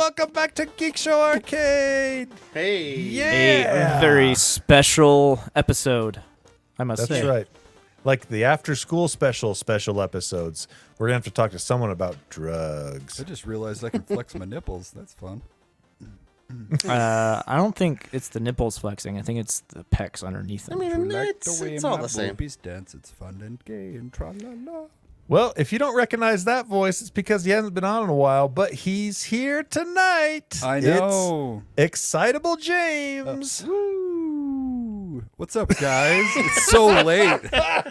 welcome back to Geekshow Arcade. Hey. Yeah. A very special episode, I must say. That's right. Like the after school special episodes. We're going to have to talk to someone about drugs. I just realized I can flex my nipples. That's fun. I don't think it's the nipples flexing. I think it's the pecs underneath them. I mean, Like it's, the way it's all my the same. boobies dance, it's fun and gay and tra-la-la. Well, if you don't recognize that voice, it's because he hasn't been on in a while, but he's here tonight. I know. It's Excitable James. Woo! What's up, guys? It's so late.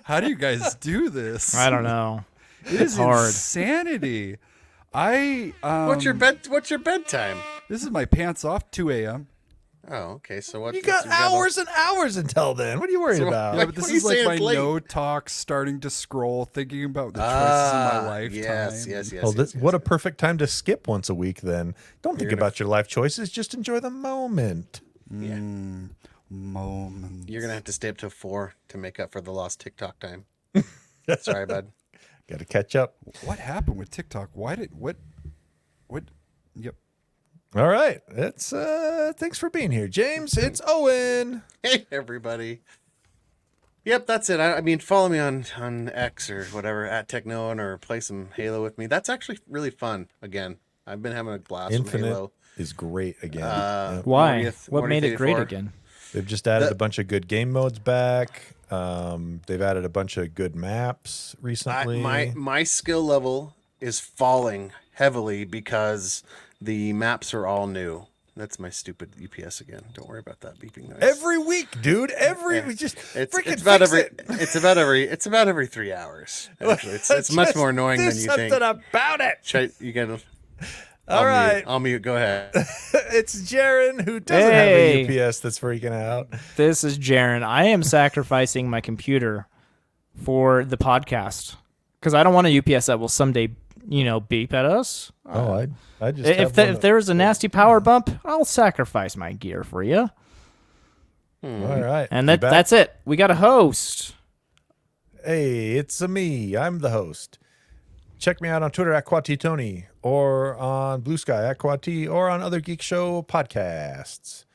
How do you guys do this? I don't know. It is hard. insanity. What's your bedtime? This is my pants off 2 a.m. Oh, okay. So what? You got hours and hours until then. What are you worried about? Yeah, but this What are you is like saying my it's late? no talk, starting to scroll, thinking about the choices in my lifetime. Yes. Well, what a perfect time to skip once a week then. Don't think about your life choices. Just enjoy the moment. Yeah. Moment. You're gonna have to stay up till 4 to make up for the lost TikTok time. Sorry, bud. Got to catch up. What happened with TikTok? What? Yep. All right. It's thanks for being here, James. It's Owen. Hey, everybody. Yep, that's it. I mean, follow me on X or whatever at Technoan, or play some Halo with me. That's actually really fun. Again, I've been having a blast with Infinite Halo. is great again. Yeah. Why? Mortieth- What made it great 84. again? They've just added a bunch of good game modes back. They've added a bunch of good maps recently. My skill level is falling heavily because the maps are all new. That's my stupid UPS again. Don't worry about that beeping noise. Every week, dude. We just freaking it's about fix every it. it's about every 3 hours. Actually, it's much Just more annoying do than you think. something about it. You gotta. All right. I'll mute. Go ahead. It's Jaren who doesn't Hey. have a UPS that's freaking out. This is Jaren. I am sacrificing my computer for the podcast because I don't want a UPS that will someday, beep at us. I just If there was a nasty power bump, I'll sacrifice my gear for you. all right. And You back? that's it. We got a host. Hey, it's me. I'm the host. Check me out on Twitter at QuadTTony, or on Blue Sky at QuadT, or on other Geek Show podcasts.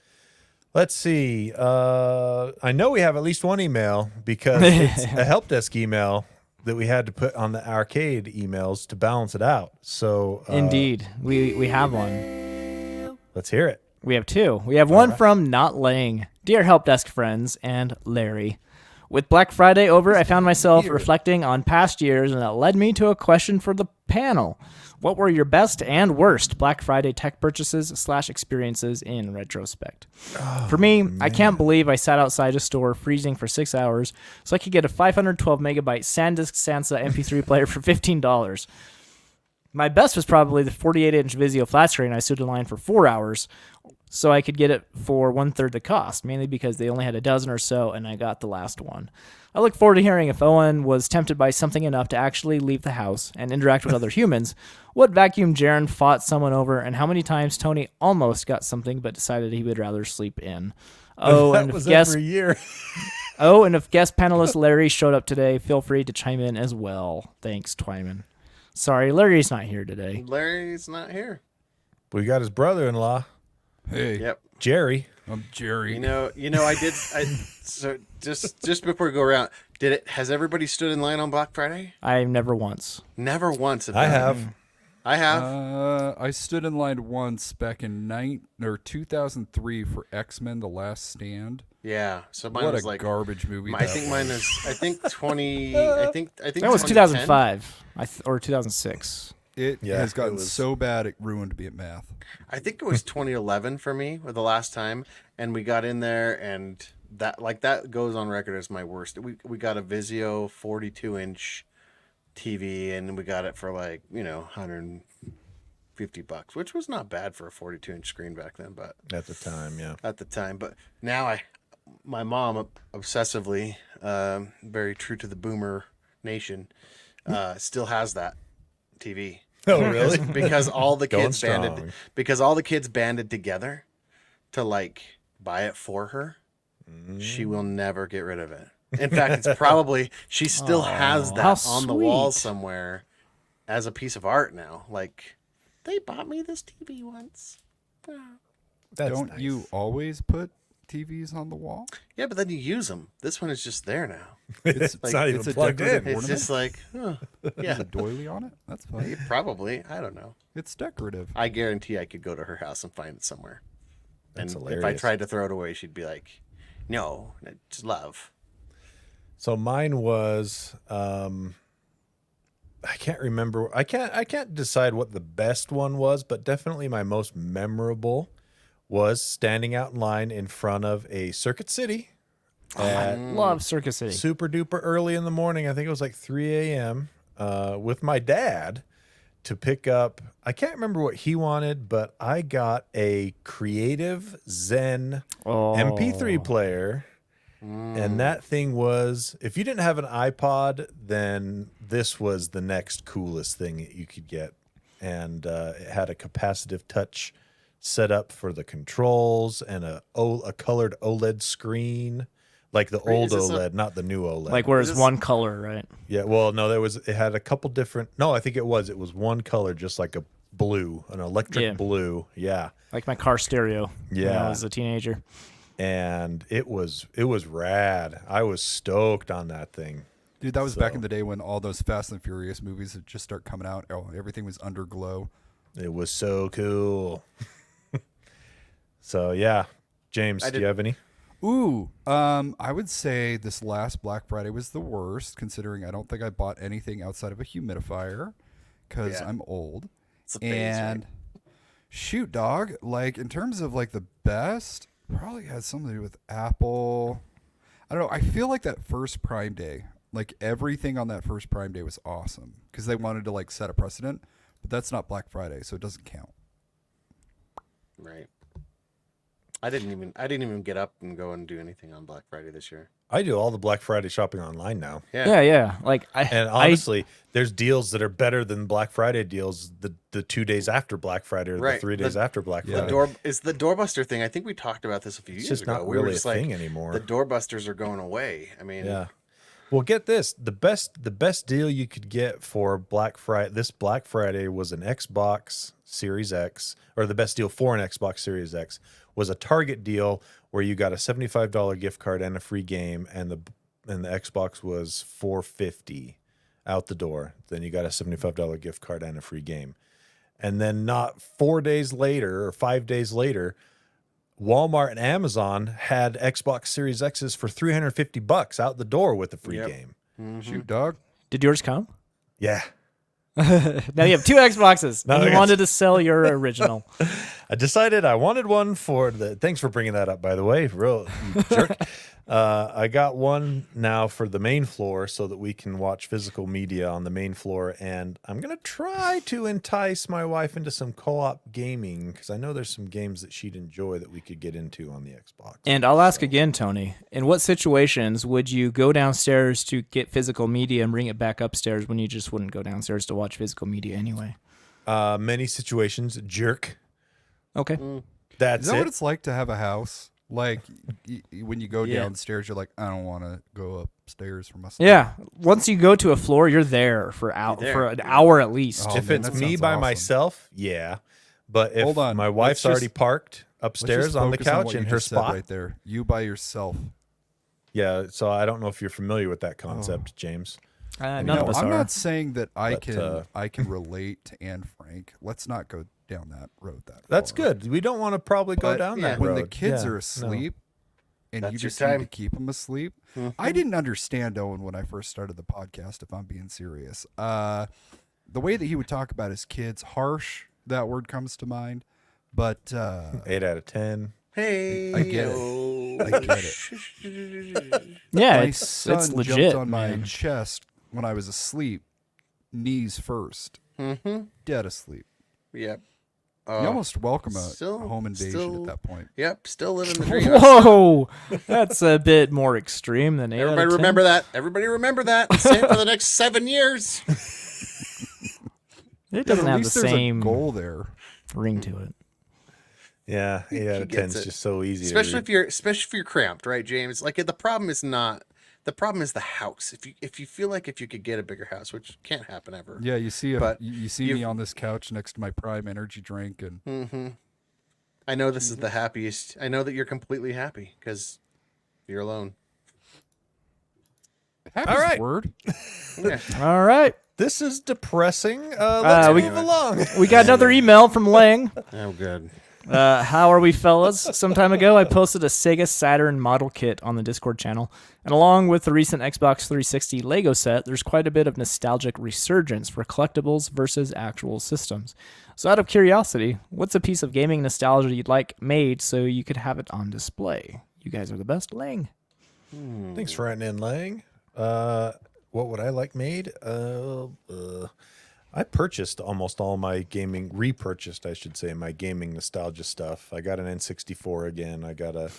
Let's see. I know we have at least one email because it's a help desk email that we had to put on the arcade emails to balance it out. So Indeed. We have one. let's hear it. We have two. We have one from Not Laying. Dear Help Desk friends and Larry. With Black Friday over, I found myself reflecting on past years, and that led me to a question for the panel. What were your best and worst Black Friday tech purchases / experiences in retrospect? For me, I can't believe I sat outside a store freezing for 6 hours so I could get a 512 megabyte SanDisk Sansa MP3 player for $15. My best was probably the 48-inch Vizio flat screen I stood in line for 4 hours so I could get it for 1/3 the cost, mainly because they only had a dozen or so, and I got the last one. I look forward to hearing if Owen was tempted by something enough to actually leave the house and interact with other humans, what vacuum Jaren fought someone over, and how many times Tony almost got something but decided he would rather sleep in. Oh, that and was if guest every year. and if guest panelist Larry showed up today, feel free to chime in as well. Thanks, Twyman. Sorry, Larry's not here today. Larry's not here. We got his brother-in-law, Hey, Yep. Jerry. I'm Jerry. So just before we go around, has everybody stood in line on Black Friday? I never once. Never once. I have. I have. I stood in line once back in 2003 for X-Men: The Last Stand. Yeah. So mine What was a like garbage movie! I think mine is. I think 20. I think That was 2010. 2005 or 2006. It Yeah, has gotten it was- so bad it ruined me at math. I think it was 2011 for me, or the last time, and we got in there, and that goes on record as my worst. We got a Vizio 42-inch TV, and we got it for like $150, which was not bad for a 42-inch screen back then, but At the time, yeah. at the time. But now my mom obsessively, very true to the boomer nation, still has that TV. Oh, really? Because all the Going kids banded together to like buy it for her. She will never get rid of it. In fact, it's probably she still has Aw, that how on the wall sweet. somewhere as a piece of art now. Like they bought me this TV once. That's Don't nice. you always put TVs on the wall? Yeah, but then you use them. This one is just there now. It's like- not even it's a plugged decorative in. It's just like, huh. There's Yeah, a doily on it? That's fine. probably. I don't know. It's decorative. I guarantee I could go to her house and find it somewhere. That's and hilarious. if I tried to throw it away, she'd be like, "No, it's love." So mine was I can't remember. I can't decide what the best one was, but definitely my most memorable was standing out in line in front of a Circuit City at Love Circus City. super duper early in the morning. I think it was like 3 a.m. With my dad to pick up. I can't remember what he wanted, but I got a Creative Zen Oh. MP3 player. And that thing was, if you didn't have an iPod, then this was the next coolest thing that you could get. And it had a capacitive touch set up for the controls and a colored OLED screen, like the Wait, old is this a- OLED, not the new OLED. Like where Is it's this- one color, right? Yeah, well, no, it had a couple different. No, I think it was one color, just like a blue, an electric Yeah. blue. Yeah, Like my car stereo. When Yeah. I was a teenager. and it was rad. I was stoked on that thing. Dude, that was back So- in the day when all those Fast and Furious movies would just start coming out. Oh, everything was underglow. It was so cool. So yeah, James, do you have any? Ooh, I would say this last Black Friday was the worst, considering I don't think I bought anything outside of a humidifier because Yeah. I'm old. It's a phase, And shoot, dog, like in terms of like the best, probably had something to do with Apple. I don't know. I feel like that first Prime Day, like everything on that first Prime Day was awesome because they wanted to like set a precedent, but that's not Black Friday, so it doesn't count. right? I didn't even get up and go and do anything on Black Friday this year. I do all the Black Friday shopping online now. Yeah. Like And honestly, there's deals that are better than Black Friday deals the 2 days after Black Friday or the Right. 3 days after Black Yeah. Friday. The doorbuster thing. I think we talked about this a few It's years just ago. not We were really a just like, thing anymore. the doorbusters are going away. I mean, Yeah. Well, get this. The best deal you could get for Black Friday this Black Friday was an Xbox Series X, or the best deal for an Xbox Series X was a Target deal where you got a $75 gift card and a free game, and the Xbox was $450 out the door. Then you got a $75 gift card and a free game. And then not 4 days later or 5 days later, Walmart and Amazon had Xbox Series X's for $350 out the door with a free Yep. game. Shoot, dog. did yours come? Yeah. Now you have two Xboxes. Now And I you got- wanted to sell your original. I decided I wanted one thanks for bringing that up, by the way, real you jerk. I got one now for the main floor so that we can watch physical media on the main floor. And I'm going to try to entice my wife into some co-op gaming because I know there's some games that she'd enjoy that we could get into on the Xbox. And I'll ask again, Tony, in what situations would you go downstairs to get physical media and bring it back upstairs when you just wouldn't go downstairs to watch physical media anyway? Many situations, jerk. Okay. That's Is that it. what it's like to have a house? Like when you go Yeah. downstairs, you're like, I don't want to go upstairs for my sleep. Yeah. Once you go to a floor, you're there for an hour at least. Oh, If man, it's that me sounds by awesome. myself, yeah. But if Hold on, my let's wife's already just- parked Let's upstairs just on the focus on couch what in you her just said spot, right there. You by yourself. yeah. So I don't know if you're familiar with that concept, James. None No, of us I'm are. not saying that I But, can relate to Anne Frank. Let's not go down that road. That's far. good. We don't want to probably go But down yeah, that when road. the kids Yeah, are no. asleep and That's you your just need to time. keep them asleep. I didn't understand Owen when I first started the podcast, if I'm being serious. The way that he would talk about his kids, harsh, that word comes to mind. But 8 out of 10. Hey, I get it. oh, I get Yeah, my it's son legit. jumped on my man. chest when I was asleep, knees first, dead asleep. Yep. You almost welcome a still- home invasion still- at that point. Yep. Still living the dream. Whoa, that's a bit more extreme than 8 out of Everybody 10. remember that. Everybody remember that. Say it for the next 7 years. It doesn't At have the least there's same a goal there. ring to it. Yeah, 8 out of 10 gets is it. just so easy. especially to if you're cramped, right, James? Like the problem is not The problem is the house. If you feel like if you could get a bigger house, which can't happen ever. Yeah, you see, But you see me on this couch next to my Prime energy drink, and Mm-hmm. I know this is the happiest. I know that you're completely happy because you're alone. happy All right. word. Yeah. All right. This is depressing. Let's we- move along. We got another email from Lang. Oh, good. How are we, fellas? Some time ago, I posted a Sega Saturn model kit on the Discord channel, and along with the recent Xbox 360 Lego set, there's quite a bit of nostalgic resurgence for collectibles versus actual systems. So out of curiosity, what's a piece of gaming nostalgia you'd like made so you could have it on display? You guys are the best, Lang. Thanks for writing in, Lang. What would I like made? I purchased almost all my repurchased, I should say, my gaming nostalgia stuff. I got an N64 again. I got a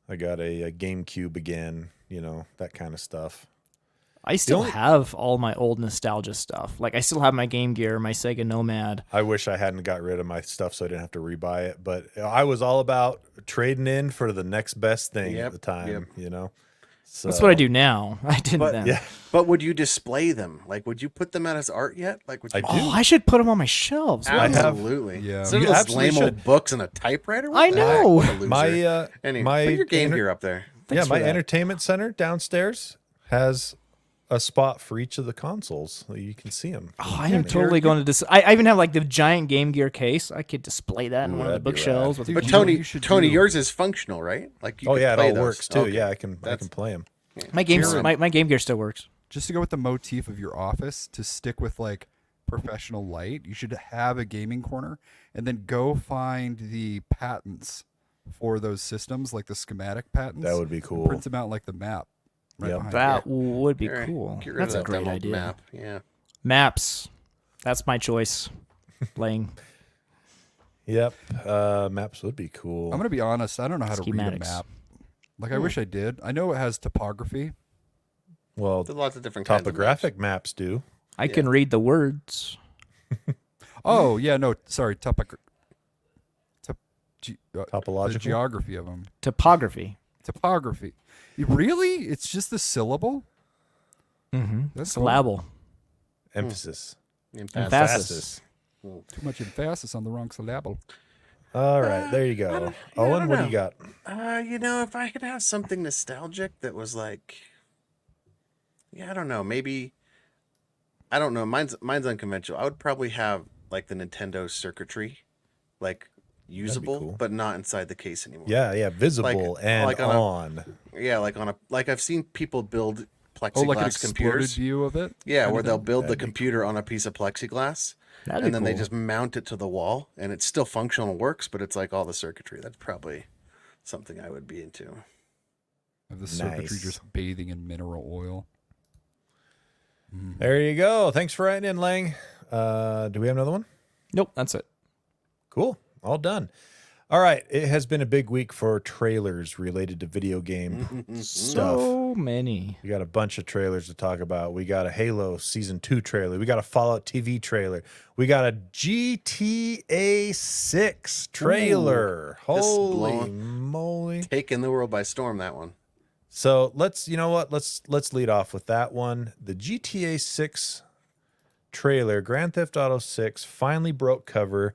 GameCube again. You know, that kind of stuff. I still have all my old nostalgia stuff. Like, I still have my Game Gear, my Sega Nomad. I wish I hadn't got rid of my stuff so I didn't have to rebuy it. But I was all about trading in for the next best thing at the time. You know, so, That's what I do now. I didn't But- then. Yeah, But would you display them? Like, would you put them out as art yet? Like, would you? I do. Oh, I should put them on my shelves. I have- Absolutely. Yeah. Instead of You those absolutely lame old should. books and a typewriter. What I the heck? know. What a loser. my Anyway, my put your Game enter- Gear up there. Thanks my for that. entertainment center downstairs has a spot for each of the consoles. You can see them. Oh, I am totally going to I even have like the giant Game Gear case. I could display that in Ooh, one of the that'd be bookshelves. rad. With Dude, But you know what Tony, you should Tony, do? yours is functional, right? Like, you Oh could yeah, it play all those. works too. Okay. Yeah, I can That's- play them. my Game Jared. my Game Gear still works. Just to go with the motif of your office, to stick with like professional light, you should have a gaming corner, and then go find the patents for those systems, like the schematic patents. That would be and cool. print them out like the map. Right Yep. behind That you. would be Get cool. rid That's of a that great dumb old idea. Map. Yeah. Maps. That's my choice. Lang. Yep, maps would be cool. I'm gonna be honest. I don't know how to read a Schematics. map. Like I wish I did. I know it has topography. Well, There's lots of different kinds of topographic maps do. I can read the words. Oh yeah, no, sorry, the Topological. geography of them. Topography. Topography. Really? It's just the syllable? Mm-hmm. That's cool. Syllable. Emphasis. maps. Emphasis. Too much emphasis on the wrong syllable. All right, there you go. Owen, what do you got? You know, if I could have something nostalgic that was like, yeah, I don't know, maybe, I don't know. Mine's unconventional. I would probably have like the Nintendo circuitry, like usable, cool. but not inside the case anymore. Yeah, visible and like on. Yeah, like I've seen people build plexiglass Oh, like an exploded computers. view of it? Yeah, kind where of they'll thing? build the That'd be computer on a piece of plexiglass, That'd and be then they cool. just mount it to the wall, and it's still functional and works, but it's like all the circuitry. That's probably something I would be into. Of the circuitry Nice. just bathing in mineral oil. There you go. Thanks for writing in, Lang. Do we have another one? Nope, that's it. Cool. All done. All right. It has been a big week for trailers related to video game stuff. So many. We got a bunch of trailers to talk about. We got a Halo Season 2 trailer. We got a Fallout TV trailer. We got a GTA 6 trailer. This is Holy blowing- moly. Taking the world by storm, that one. So let's lead off with that one. The GTA 6 trailer, Grand Theft Auto 6, finally broke cover.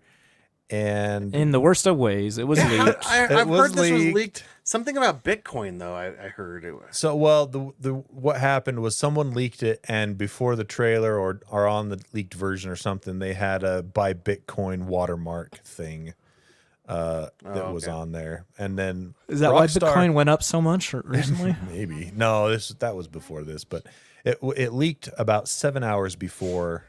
And In the worst of ways, it was leaked. I've was heard this was leaked. leaked. Something about Bitcoin, though. I heard it was. so, well, the what happened was someone leaked it, and before the trailer or on the leaked version or something, they had a buy Bitcoin watermark thing that was okay. on there. And then Is that why Rockstar- Bitcoin went up so much recently? Maybe no, that was before this, but it leaked about 7 hours before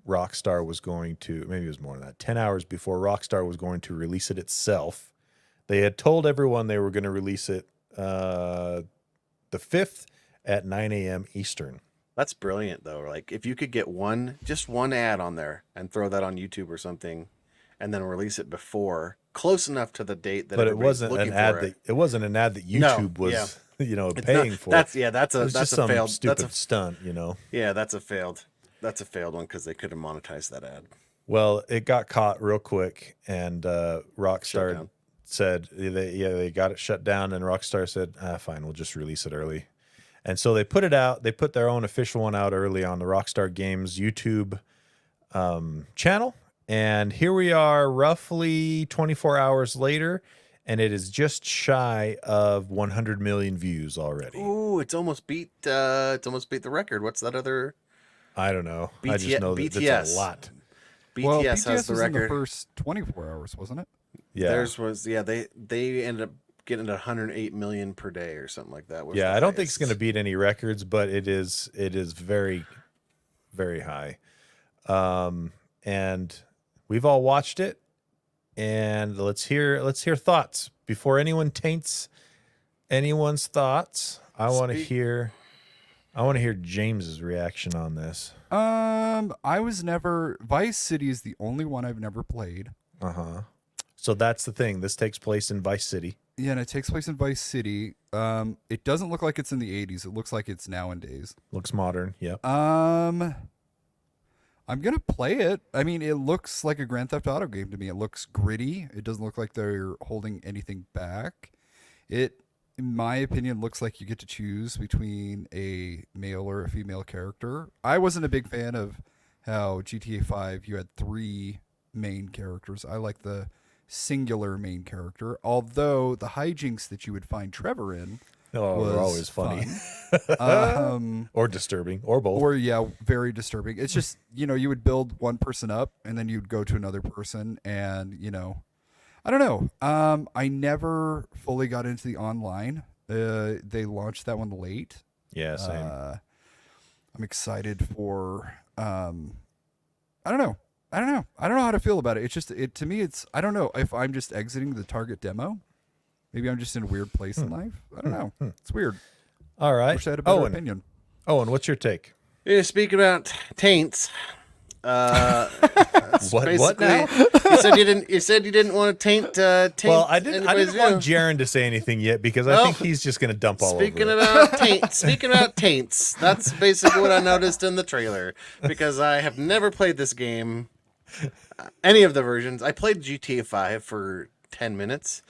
Rockstar was going to, maybe it was more than that, 10 hours before Rockstar was going to release it itself. They had told everyone they were going to release it the 5th at 9 a.m. Eastern. That's brilliant, though. Like, if you could get just one ad on there and throw that on YouTube or something, and then release it before, close enough to the date that. But it everybody's wasn't looking an ad for that it. it wasn't an ad that No, YouTube was yeah. It's paying not- for. That's It that's was a just some failed. stupid That's a stunt, yeah. That's a failed one because they could have monetized that ad. Well, it got caught real quick, and Shut Rockstar down. said they got it shut down, and Rockstar said, fine, we'll just release it early. And so they put it out. They put their own official one out early on the Rockstar Games YouTube channel. And here we are roughly 24 hours later, and it is just shy of 100 million views already. Ooh, it's almost beat the record. What's that other? I don't know. I just know that it's a lot. BTS has BTS the was in the record. first 24 hours, wasn't it? Yeah. Theirs was they ended up getting 108 million per day or something like that. Was Yeah, the I don't think it's highest. going to beat any records, but it is very, very high. And we've all watched it, and let's hear thoughts before anyone taints anyone's thoughts. I want to hear James's reaction on this. I was never Vice City is the only one I've never played. So that's the thing. This takes place in Vice City. Yeah, and it takes place in Vice City. It doesn't look like it's in the 80s. It looks like it's nowadays. Looks modern. Yep. I'm gonna play it. I mean, it looks like a Grand Theft Auto game to me. It looks gritty. It doesn't look like they're holding anything back. It, in my opinion, looks like you get to choose between a male or a female character. I wasn't a big fan of how GTA 5 you had 3 main characters. I like the singular main character, although the hijinks that you would find Trevor in Oh, they're always funny. Or disturbing, or both. Or yeah, very disturbing. It's just, you would build one person up and then you'd go to another person and, I don't know. I never fully got into the online. They launched that one late. Yeah, same. I'm excited for I don't know. I don't know how to feel about it. It's just to me I don't know if I'm just exiting the target demo. Maybe I'm just in a weird place in life. I don't know. It's weird. All right. Wish I had a better opinion. Owen, what's your take? Yeah, speaking about taints, What now? You said you didn't want to taint. Well, I didn't anybody's want view. Jaron to say anything yet because I think he's just going to dump all over it. Speaking about taints, that's basically what I noticed in the trailer because I have never played this game, any of the versions. I played GTA 5 for 10 minutes.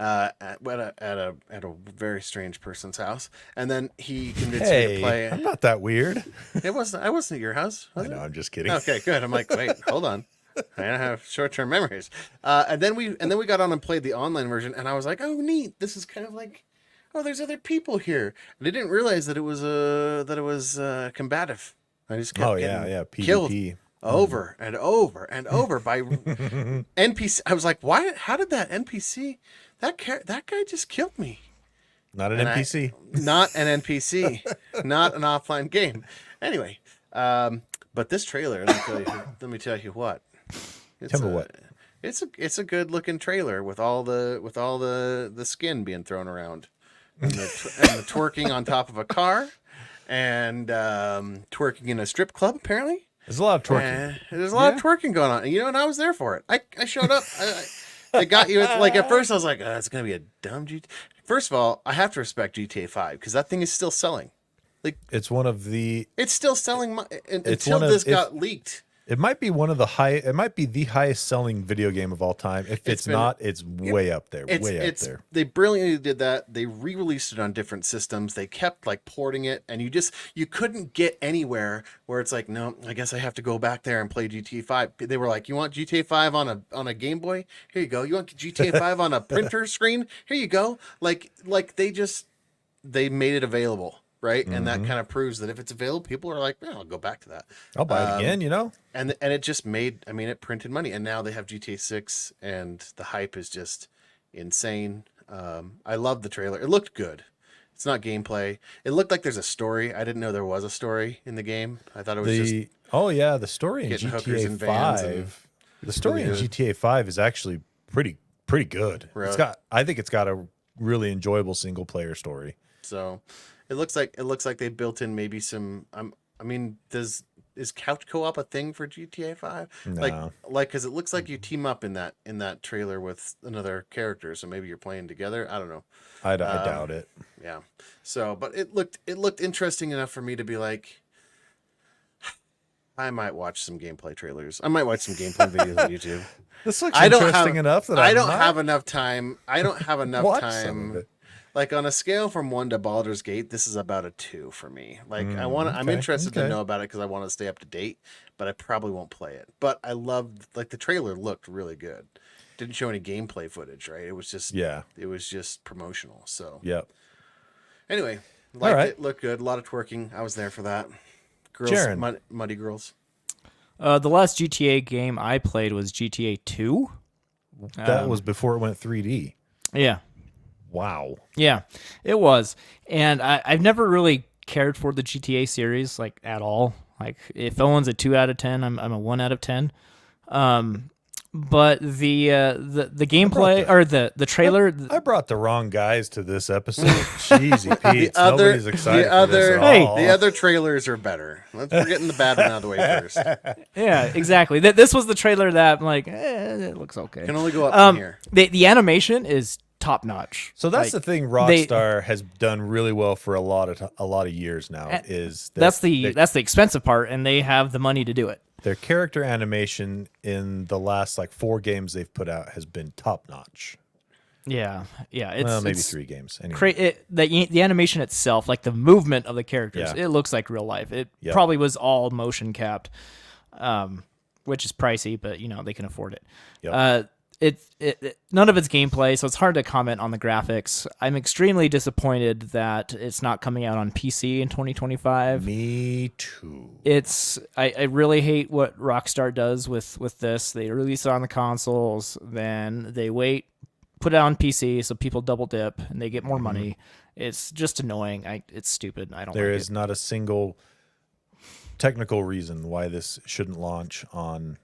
At a very strange person's house, and then he convinced me to play. I'm not that weird. I wasn't at your house. I know. I'm just kidding. Okay, good. I'm like, wait, hold on. I have short-term memories. And then we got on and played the online version, and I was like, oh, neat. This is kind of like, oh, there's other people here. And I didn't realize that it was combative. I just kept getting killed PvP. over and over and over by NPC. I was like, why? How did that NPC? That guy just killed me. Not an NPC. Not an NPC. Not an offline game. Anyway, but this trailer, let me tell you what. Tell me what. It's a good looking trailer with all the skin being thrown around and the twerking on top of a car and twerking in a strip club apparently. There's a lot of twerking. There's a lot of twerking going on, and I was there for it. I showed up. They got you. Like at first, I was like, "It's gonna be a dumb GTA." First of all, I have to respect GTA 5 because that thing is still selling. Like it's one of the. It's still selling until this got leaked. It might be one of the It might be the highest selling video game of all time. If it's not, it's way up there. Way up there. They brilliantly did that. They re-released it on different systems. They kept like porting it, and you couldn't get anywhere where it's like, no, I guess I have to go back there and play GTA 5. They were like, you want GTA 5 on a Game Boy? Here you go. You want GTA 5 on a printer screen? Here you go. Like they made it available. Right. And that kind of proves that if it's available, people are like, well, I'll go back to that. I'll buy it again, And it just made, it printed money. And now they have GTA 6 and the hype is just insane. I love the trailer. It looked good. It's not gameplay. It looked like there's a story. I didn't know there was a story in the game. I thought it was just the story in getting hookers in GTA vans 5. The story in GTA 5 is actually pretty good. Really? I think it's got a really enjoyable single player story. So it looks like they built in maybe some. Is couch co-op a thing for GTA 5? No. Like because it looks like you team up in that trailer with another character, so maybe you're playing together. I don't know. I doubt it. Yeah. So, but it looked interesting enough for me to be like, I might watch some gameplay trailers. I might watch some gameplay videos on YouTube. This looks interesting enough that I don't have enough time. I don't have enough watch time. some of it. Like on a scale from 1 to Baldur's Gate, this is about a 2 for me. Like I'm okay, interested to okay. know about it because I want to stay up to date, but I probably won't play it. But I loved like the trailer looked really good. Didn't show any gameplay footage, right? It was just promotional. So Yep. anyway, liked right. it, looked good, a lot of twerking. I was there for that. Girls, Jaren. muddy girls. The last GTA game I played was GTA 2. That was before it went 3D. Yeah. Wow. Yeah, it was. And I've never really cared for the GTA series, like, at all. Like, if someone's a 2 out of 10, I'm a 1 out of 10. But the gameplay, or the trailer... I brought the wrong guys to this episode. Jeezy Pete. Nobody's excited for this at Hey, all. The other trailers are better. We're getting the bad one out of the way first. Yeah, exactly. This was the trailer that I'm like, it looks okay. Can only go up from here. The animation is top notch. So that's Like, the thing Rockstar has done really well for a lot of years now is that that's the expensive part, and they have the money to do it. their character animation in the last like 4 games they've put out has been top notch. Yeah. It's Well, maybe it's 3 games. Anyway. the animation itself, like the movement of the characters, Yeah. it looks like real life. It Yep. probably was all motion capped, which is pricey, but they can afford it. Yep. None of it's gameplay, so it's hard to comment on the graphics. I'm extremely disappointed that it's not coming out on PC in 2025. Me too. I really hate what Rockstar does with this. They release it on the consoles, then they wait, put it on PC so people double dip and they get more money. It's just annoying. It's stupid. I don't There like is it. not a single technical reason why this shouldn't launch on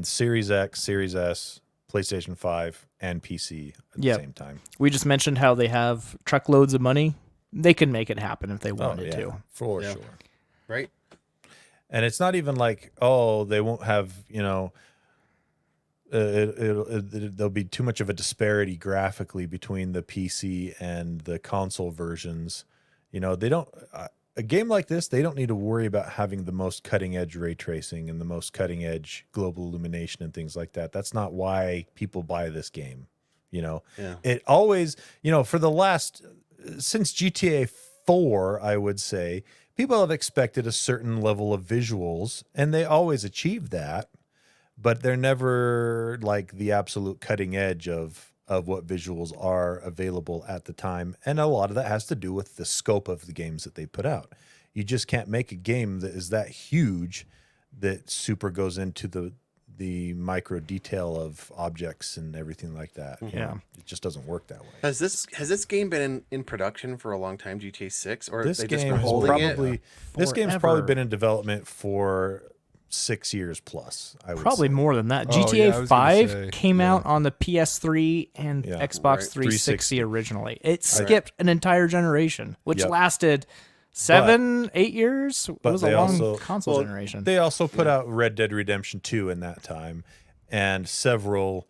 Series X, Series S, PlayStation 5, and PC at the Yep. same time. We just mentioned how they have truckloads of money. They can make it happen if they wanted to. For Yeah. sure. Right? And it's not even like, oh, they won't have, there'll be too much of a disparity graphically between the PC and the console versions. They don't, a game like this, they don't need to worry about having the most cutting edge ray tracing and the most cutting edge global illumination and things like that. That's not why people buy this game. Yeah. It always, for the last, since GTA 4, I would say, people have expected a certain level of visuals, and they always achieve that, but they're never like the absolute cutting edge of what visuals are available at the time. And a lot of that has to do with the scope of the games that they put out. You just can't make a game that is that huge that super goes into the micro detail of objects and everything like that. Yeah. It just doesn't work that way. Has this game been in production for a long time, GTA 6, or This they just game been has holding probably it? this game's probably Forever. been in development for 6 years plus. I would Probably say. more than that. Oh, yeah, I GTA was gonna 5 say, came yeah. out on the PS3 and Yeah. Xbox Right. 360 originally. It Right. skipped an entire generation, which Yep. lasted 7-8 years. It but was a they long also- console well, generation. They also put out Red Dead Redemption 2 in that time, and several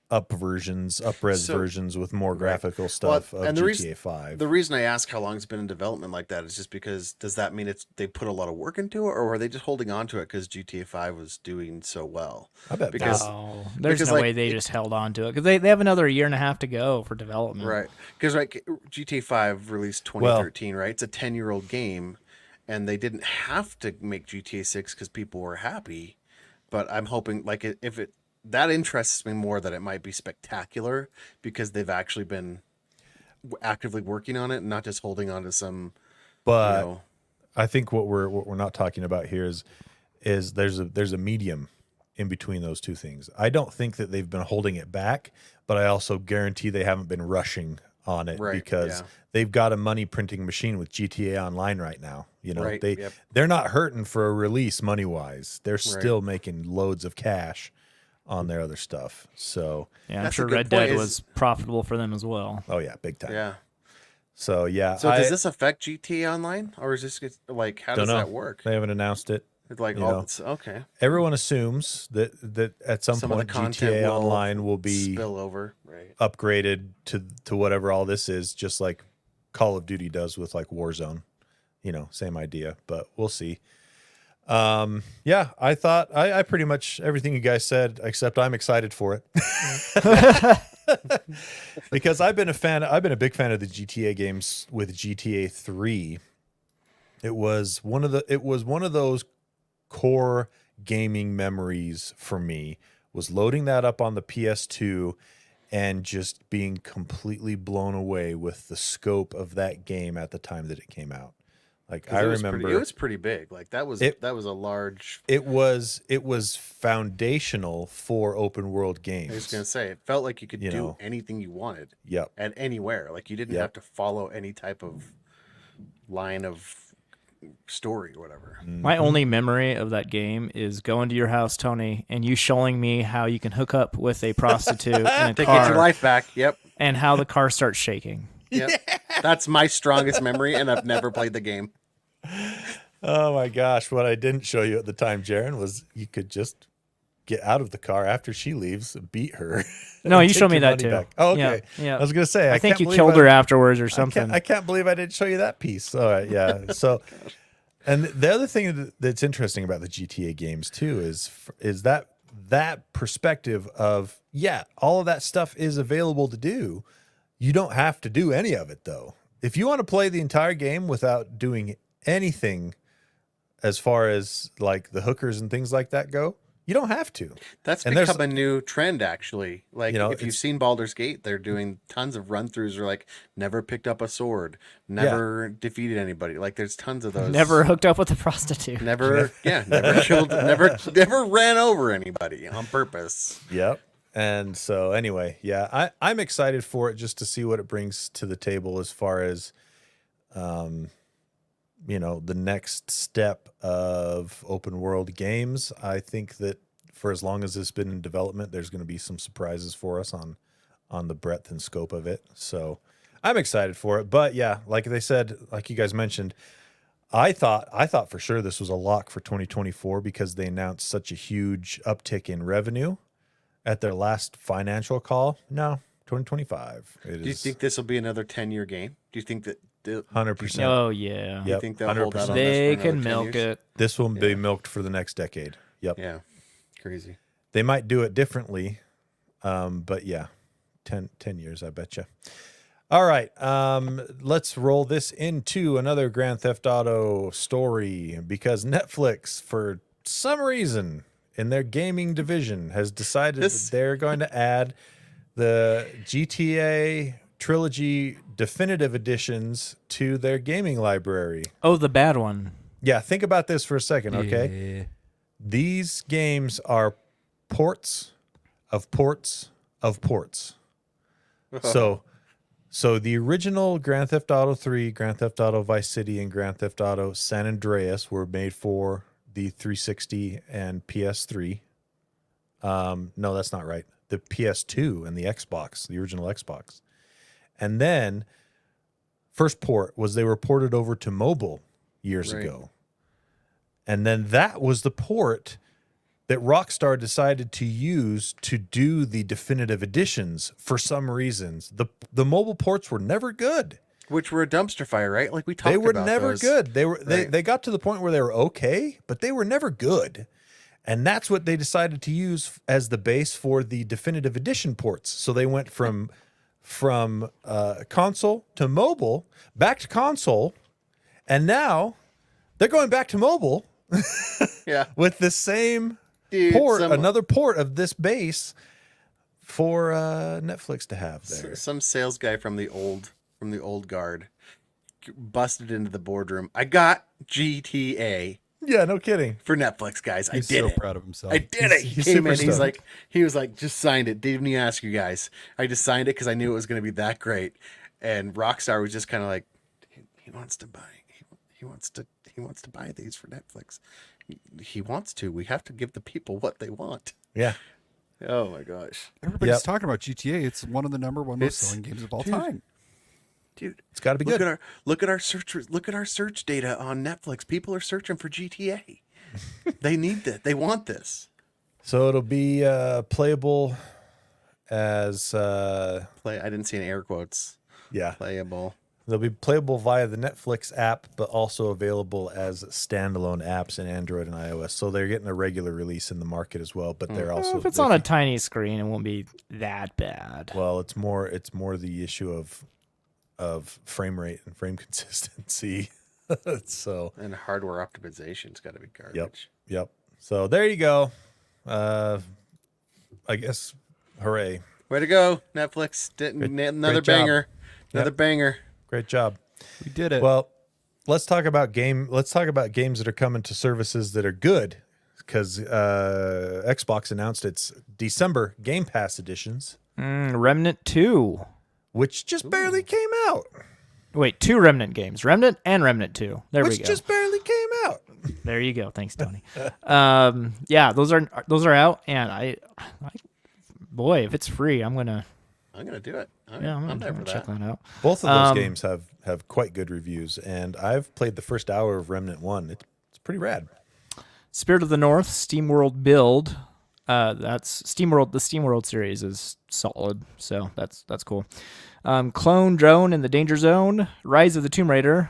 up-res So- versions with more Right. graphical stuff of and the GTA reason- 5. The reason I ask how long it's been in development like that is just because does that mean they put a lot of work into it, or are they just holding on to it because GTA 5 was doing so well? I bet because- Oh, there's because, no like, way they just held on to it because they have another year and a half to go for development. Right. Because GTA 5 released 2013, right? It's a 10-year-old game, and they didn't have to make GTA 6 because people were happy. But I'm hoping, like, that interests me more that it might be spectacular because they've actually been actively working on it and not just holding on to some, But I think what we're not talking about here is there's a medium in between those two things. I don't think that they've been holding it back, but I also guarantee they haven't been rushing on it Right, because yeah. they've got a money printing machine with GTA Online right now. Right, yep. They're not hurting for a release money wise. They're still making loads of cash on their other stuff. So Yeah, I'm That's a sure good Red point, Dead is- was profitable for them as well. oh yeah, big time. Yeah. So yeah, So does this affect GTA Online, or is this like how don't does know. that work? They haven't announced it. It's like you all know. it's okay. Everyone assumes that at some Some of the point content GTA will Online will be spill over, right? upgraded to whatever all this is, just like Call of Duty does with like Warzone. Same idea, but we'll see. Yeah, I thought I pretty much everything you guys said, except I'm excited for it. Because I've been a big fan of the GTA games with GTA 3. It was one of those core gaming memories for me, was loading that up on the PS2 and just being completely blown away with the scope of that game at the time that it came out. Like, I remember it was pretty big. Like that was a large. it was foundational for open world games. I was gonna say it felt like you could You do know. anything you wanted. Yep. At anywhere. Like you didn't Yep. have to follow any type of line of story or whatever. My only memory of that game is going to your house, Tony, and you showing me how you can hook up with a prostitute in a To get your car, life back. Yep. and how the car starts shaking. Yep. That's my strongest memory, and I've never played the game. Oh my gosh, what I didn't show you at the time, Jaron, was you could just get out of the car after she leaves and beat her. No, and you take showed me your that money too. back. Oh, okay. Yeah. I was gonna say, I think can't you believe killed I- her afterwards or I something. can't believe I didn't show you that piece. All right, yeah. So, and the other thing that's interesting about the GTA games too is that perspective of, yeah, all of that stuff is available to do. You don't have to do any of it though. If you want to play the entire game without doing anything, as far as like the hookers and things like that go, you don't have to. That's And there's- become a new trend, actually. Like, You know, if you've it's- seen Baldur's Gate, they're doing tons of run-throughs. Or like, never picked up a sword, never defeated anybody. Like, there's tons of those. Never hooked up with a prostitute. never killed, never ran over anybody on purpose. Yep. And so anyway, yeah, I'm excited for it just to see what it brings to the table as far as, the next step of open world games. I think that for as long as it's been in development, there's going to be some surprises for us on the breadth and scope of it. So I'm excited for it. But yeah, like they said, like you guys mentioned, I thought for sure this was a lock for 2024 because they announced such a huge uptick in revenue at their last financial call. No, 2025. Do you think this will be another 10-year game? Do you think that 100%? Oh yeah. you Yep, think they'll hold out on 100%. this They for can another 10 milk years? it. This will be milked for the next decade. Yep. Yeah, crazy. They might do it differently, but yeah, 10 years, I bet you. All right, let's roll this into another Grand Theft Auto story because Netflix, for some reason, in their gaming division, has decided that they're going to add the GTA Trilogy Definitive Editions to their gaming library. Oh, the bad one. Yeah, think about this for a second, okay? Yeah. These games are ports of ports of ports. So the original Grand Theft Auto 3, Grand Theft Auto Vice City, and Grand Theft Auto San Andreas were made for the 360 and PS3. No, that's not right. The PS2 and the Xbox, the original Xbox. And then first port was they were ported over to mobile years Right. ago. And then that was the port that Rockstar decided to use to do the definitive editions for some reasons. The mobile ports were never good. Which were a dumpster fire, right? Like we talked They were about never those. good. They were Right. they got to the point where they were okay, but they were never good. And that's what they decided to use as the base for the definitive edition ports. So they went from console to mobile, back to console, and now they're going back to mobile Yeah. with the same Dude, port, another port of this base for Netflix to have there. Some sales guy from the old guard busted into the boardroom. I got GTA Yeah, no kidding. for Netflix, guys. I He's did so it. proud of himself. I did it. He He's came super in. stoked. He was like, just signed it. Didn't even ask you guys. I just signed it because I knew it was going to be that great. And Rockstar was just kind of like, he wants to buy. He wants to buy these for Netflix. He wants to. We have to give the people what they want. Yeah. Oh my gosh, Everybody's Yep. talking about GTA. It's one of the number one most It's- selling games of all dude. time. dude. It's got to be Look good. at our search data on Netflix. People are searching for GTA. They need that. They want this. So it'll be playable as I didn't see any air quotes. yeah. Playable. They'll be playable via the Netflix app, but also available as standalone apps in Android and iOS. So they're getting a regular release in the market as well. But they're also If it's on a tiny screen, it won't be that bad. well, it's more the issue of frame rate and frame consistency. So And hardware optimization's got to be garbage. Yep. So there you go. I guess, hooray! Way to go, Netflix! Another great job. banger. Another banger. Great job. We did it. Well, let's talk about games that are coming to services that are good, because Xbox announced its December Game Pass editions, Remnant 2. which just barely came out. Wait, 2 Remnant games. Remnant and Remnant 2. There we Which go. just barely came out. There you go. Thanks, Tony. Yeah, those are out, and I boy, if it's free, I'm gonna do it. I'm gonna check that out. Both of those games have quite good reviews, and I've played the first hour of Remnant 1. It's pretty rad. Spirit of the North, SteamWorld Build. That's SteamWorld. The SteamWorld series is solid, so that's cool. Clone Drone in the Danger Zone. Rise of the Tomb Raider.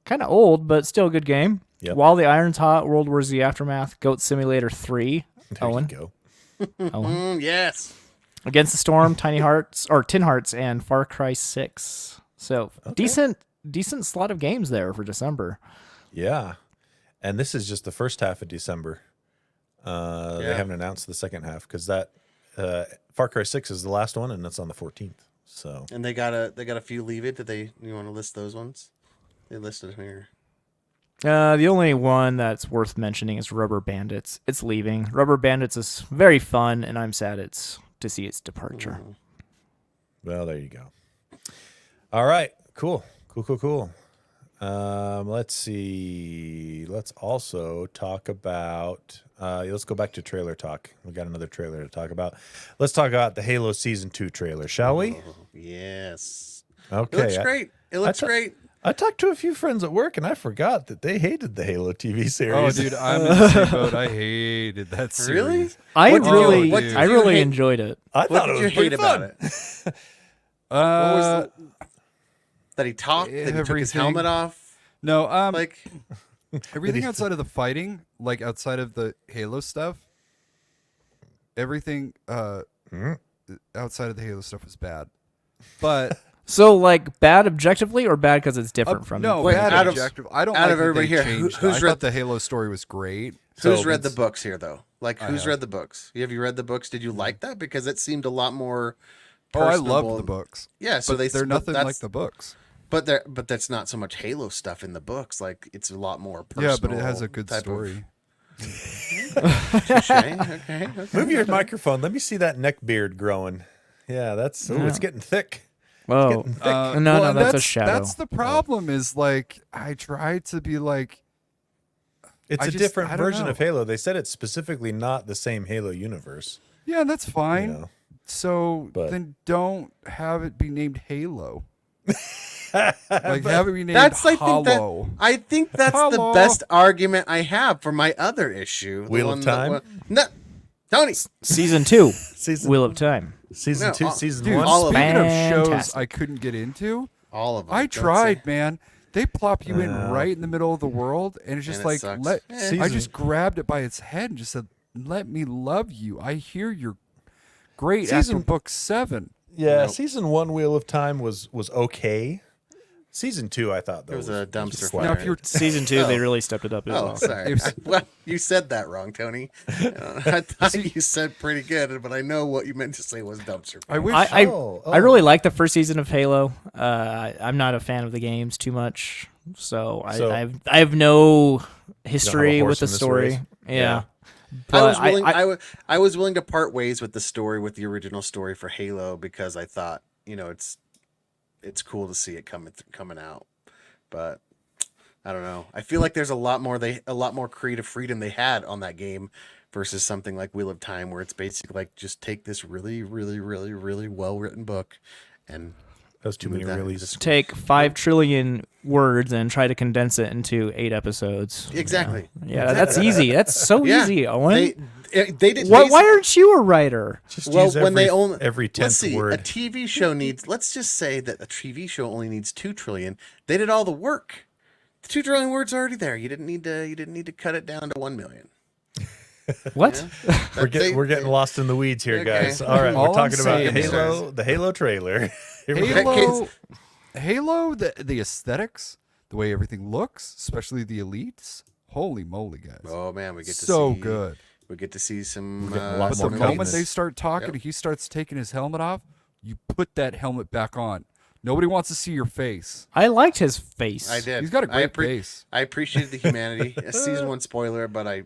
Kind of old, but still a good game. Yep. While the Iron's Hot, World War Z Aftermath, Goat Simulator 3. There Owen. you go. Yes. Against the Storm, Tin Hearts, and Far Cry 6. So decent slot of games there for December. Yeah. And this is just the first half of December. They haven't announced the second half, because that Far Cry 6 is the last one, and that's on the 14th. So And they got a few leave it. You want to list those ones? They listed here. The only one that's worth mentioning is Rubber Bandits. It's leaving. Rubber Bandits is very fun, and I'm sad to see its departure. well, there you go. All right. Cool. Let's see. Let's also talk about. Let's go back to trailer talk. We got another trailer to talk about. Let's talk about the Halo Season 2 trailer, shall we? Yes. Okay. It looks great. It looks great. I talked to a few friends at work, and I forgot that they hated the Halo TV series. Oh, dude, I'm in the same boat. I hated that series. Really? I What did you really hate? enjoyed it. I What thought did it you was hate pretty about fun. it? What was that he talked? That he took his everything. helmet off? No, Like, everything outside of the fighting, like outside of the Halo stuff, everything outside of the Halo stuff was bad. But So, like, bad objectively or bad because it's different from no, Wait, bad out of- objective. I don't out like of that everybody they here, changed. who's I read- thought the Halo story was great. who's So read the it's- books here, though? Like, who's have. read the books? Have you read the books? Did you like that? Because it seemed a lot more Oh, I personable. loved the books. Yeah, so but they're but nothing that's- like the books. But that's not so much Halo stuff in the books. Like, it's a lot more personal. Yeah, but it has a good type of- story. Touche. Okay. Move your microphone. Let me see that neck beard growing. Yeah, that's. Oh, it's getting thick. Whoa. Getting thick. No, and that's a shadow. That's the problem. Is like I tried to be like. It's I a just- different I don't version know. of Halo. They said it's specifically not the same Halo universe. Yeah, that's fine. You know? So But- then don't have it be named Halo. Like have it be named That's Hollow. I think that's the Hello. best argument I have for my other issue. the Wheel of one that Time? wa- No, Tony. Season 2, Season Wheel of Time. season No, 2, all- season Dude, 1. all of speaking of shows Fantastic. I couldn't get into, All of them. I Don't tried, say- man. They plop you in Yeah. right in the middle of the world, and it's just And it like sucks. let. Eh. I just grabbed it by its head and just said, "Let me love you." I hear you're great Season- after book 7. Yeah, Nope. season 1 Wheel of Time was okay. Season 2, I thought, though, It was a dumpster flat. Now, fire. if you're Season 2, they really stepped it up as Oh, well. sorry. If- Well, you said that wrong, Tony. I thought you said pretty good, but I know what you meant to say was dumpster I fire. wish. I really like the first season of Halo. I'm not a fan of the games too much, so So- I have no history horse with the in this story. race? Yeah. I was But willing. I was willing to part ways with the story, with the original story for Halo, because I thought, it's cool to see it coming out. But I don't know. I feel like there's a lot more creative freedom they had on that game versus something like Wheel of Time, where it's basically like just take this really, really, really, really well written book and That was too many move that into releases. the take 5 trillion words and try to condense it into 8 episodes. Exactly. Yeah, that's easy. That's so Yeah, easy, Owen. They did. Why aren't you a writer? Just Well, use when they every, only every let's 10th see, word. a TV show needs. Let's just say that a TV show only needs 2 trillion. They did all the work. The 2 trillion words are already there. You didn't need to cut it down to 1 million. What? We're getting lost in the weeds here, Okay. guys. All right, All we're I'm talking about saying is- Halo, the Halo trailer. Here we go. Halo, the aesthetics, the way everything looks, especially the elites. Holy moly, guys! Oh man, we get to so see, good. We get to see some. We're getting a lot But more the cuts. moment they start talking, he starts taking his helmet off. You put that helmet back on. Nobody wants to see your face. I liked his face. I did. He's got a great face. I appreciated the humanity. A season 1 spoiler, but I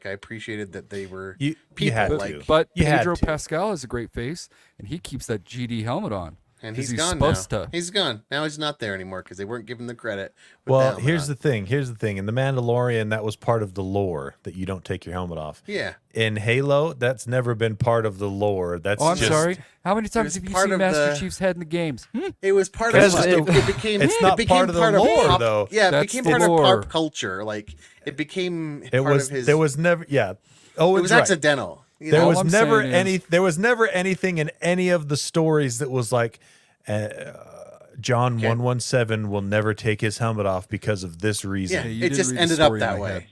appreciated that they were You people had like. to. But You had Pedro to. Pascal has a great face, and he keeps that GD helmet on. And 'Cause he's gone now. supposed to. He's gone. Now he's not there anymore because they weren't given the credit. with the Well, helmet here's on. the thing. Here's the thing. In The Mandalorian, that was part of the lore that you don't take your helmet off. Yeah. In Halo, that's never been part of the lore. That's Oh, I'm just, sorry. How many was times have you part seen of Master the- Chief's head in the games? It was part of Because it became. It's not it became part of the lore, pop, though. Yeah, it That's became the part lore. of pop culture. Like it became It part was. of his. There was never. Yeah. Oh, it it's was right. accidental. You There know? was I'm never saying any. is- There was never anything in any of the stories that was like, John Okay. 117 will never take his helmet off because of this reason. Yeah, you it did just read the ended up story in that my way. head.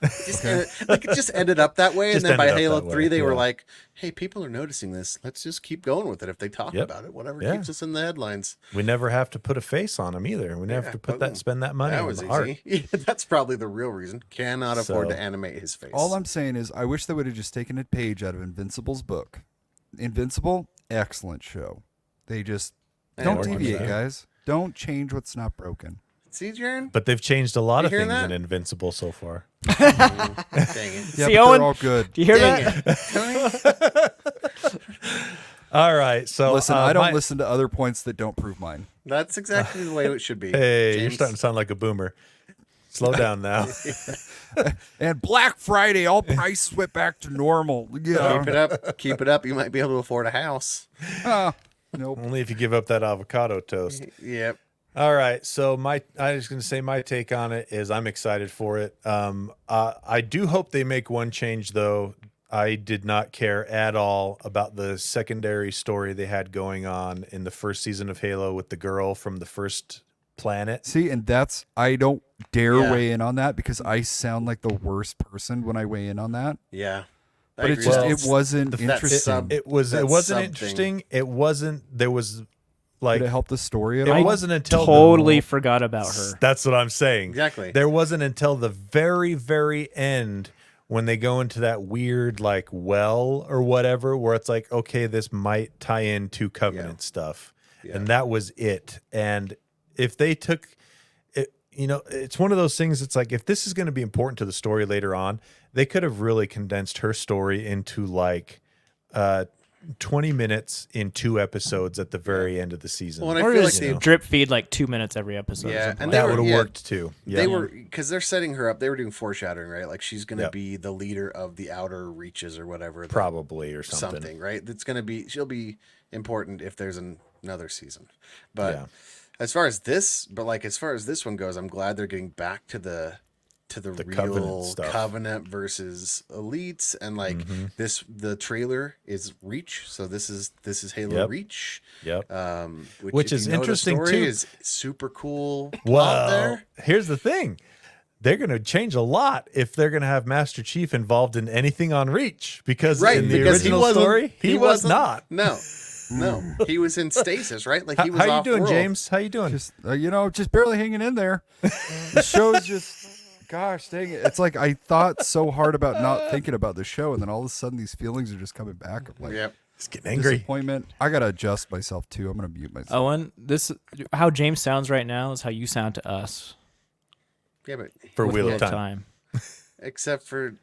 It just ended up that way, Just and then by ended up Halo that way, 3, they were yeah. like, "Hey, people are noticing this. Let's just keep going with it. If they talk Yep. about it, whatever Yeah. keeps us in the headlines." We never have to put a face on him either. We never have to put that, spend that money That on was the art. easy. Yeah, that's probably the real reason. Cannot afford So- to animate his face. All I'm saying is, I wish they would have just taken a page out of Invincible's book. Invincible, excellent show. They just don't working deviate, on it. guys. Don't change what's not broken. See, Jaren? But they've changed a lot You of hearing things that? in Invincible so far. Dang it. Yeah, See, but Owen? they're all good. Do you hear Dang that? it. Tony? All right. So Listen, I don't my- listen to other points that don't prove mine. That's exactly the way it should be. Hey, you're James. starting to sound like a boomer. Slow down now. And Black Friday, all prices went back to normal. Yeah. Keep it up. Keep it up. You might be able to afford a house. Nope. Only if you give up that avocado toast. Yep. All right. So I was going to say my take on it is I'm excited for it. I do hope they make one change though. I did not care at all about the secondary story they had going on in the first season of Halo with the girl from the first planet. See, and that's, I don't dare Yeah. weigh in on that because I sound like the worst person when I weigh in on that. Yeah. I But it agree just, with it you. wasn't That interesting. sub- It wasn't something. interesting. It wasn't. There was like Did it help the story at it all? wasn't until Totally the, forgot about her. That's what I'm saying. Exactly. There wasn't until the very, very end when they go into that weird like well or whatever, where it's like, okay, this might tie into Covenant stuff, Yeah. and that was it. And if they took it, it's one of those things. It's like if this is going to be important to the story later on, they could have really condensed her story into like 20 minutes in 2 episodes at the very end of the season. Well, and I Or feel like just they, drip feed like 2 minutes every episode. or Yeah, something and like they that were- would have yeah, worked too. Yeah. they were because they're setting her up. They were doing foreshadowing, right? Like she's going to Yep. be the leader of the outer reaches or whatever. Probably or something. something, right? That's going to be. She'll be important if there's another season. But Yeah. as far as this one goes, I'm glad they're getting back to the real Covenant stuff. Covenant versus elites, and like Mm-hmm. the trailer is Reach, so this is Halo Yep. Reach, Yep. which Which is if you know the interesting, story, too. is super cool. Plot Well, there. here's the thing. They're going to change a lot if they're going to have Master Chief involved in anything on Reach, because Right, in the because original story, he was wasn't- not. No, he was in stasis, right? Like How, he was how you off doing, world. James? How you doing? Just just barely hanging in there. The show's just, gosh dang it! It's like I thought so hard about not thinking about the show, and then all of a sudden these feelings are just coming back. I'm like, Yep. He's getting angry. disappointment. I gotta adjust myself too. I'm gonna mute myself. Owen, how James sounds right now is how you sound to us. Yeah, but For with Wheel of Time. except for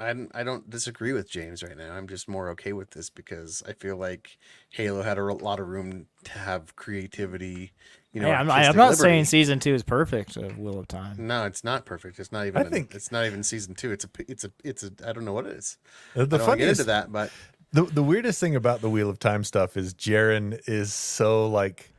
I don't disagree with James right now. I'm just more okay with this because I feel like Halo had a lot of room to have creativity. You know, Hey, I'm artistic not liberty. saying season 2 is perfect of Wheel of Time. No, it's not perfect. It's not even. I think- it's not even season 2. It's a. I don't know what it is. The I don't want to get funniest, into that, but the weirdest thing about the Wheel of Time stuff is Jaren is so like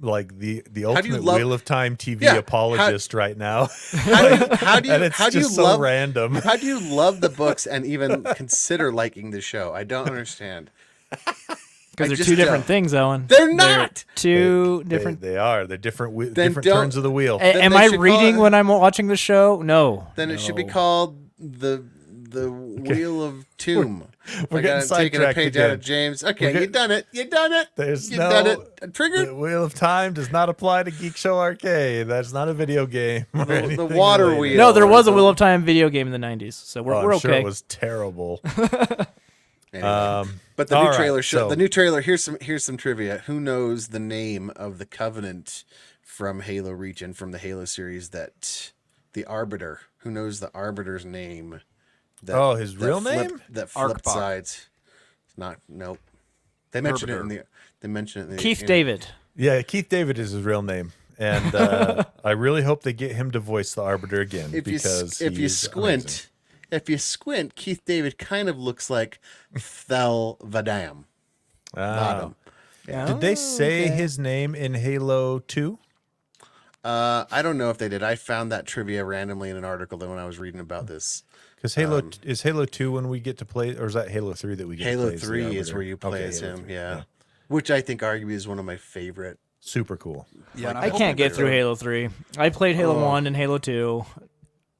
like the do you ultimate love- Wheel of Time TV Yeah, apologist right now. How do you And it's how do you just so love random. How do you love the books and even consider liking the show? I don't understand. Because I they're just two different don't. things, Owen. They're not. Two different. They are. They're different. Then Different don't- turns of the wheel. Then Am they I should call reading it- when I'm watching the show? No. Then it should be No. called the Wheel of Tomb. we're I getting got taking a sidetracked page again. out of James. Okay, We're you done it. You done it. There's you no done it. Triggered. The Wheel of Time does not apply to Geek Show Arcade. That's not a video game. or The anything water related. wheel. No, there was a the- Wheel of Time video game in the 90s, so we're Oh, I'm okay. sure it was terrible. Anyway. But the all new right, trailer. so- The new trailer. Here's some trivia. Who knows the name of the Covenant from Halo Region from the Halo series? That the Arbiter. Who knows the Arbiter's name? That, His real name? That flipped Arkbach. sides. It's not. Nope. They mentioned it in Arbiter. the. They mentioned it in the. Keith in- David. Yeah, Keith David is his real name, and I really hope they get him to voice the Arbiter again If you because if you he's squint, amazing. if you squint, Keith David kind of looks like Thel Vadam. Bottom. Ah. Did they say okay. his name in Halo 2? I don't know if they did. I found that trivia randomly in an article that when I was reading about this. Because Halo is Halo 2 when we get to play, or is that Halo 3 that we get to Halo play? as the 3 is Arbiter? where you play Okay, as Halo him, 3, yeah. Which I think arguably is one of my favorite. Super cool. Yeah, and I hope can't they get through do. Halo 3. I played Halo Oh. 1 and Halo 2.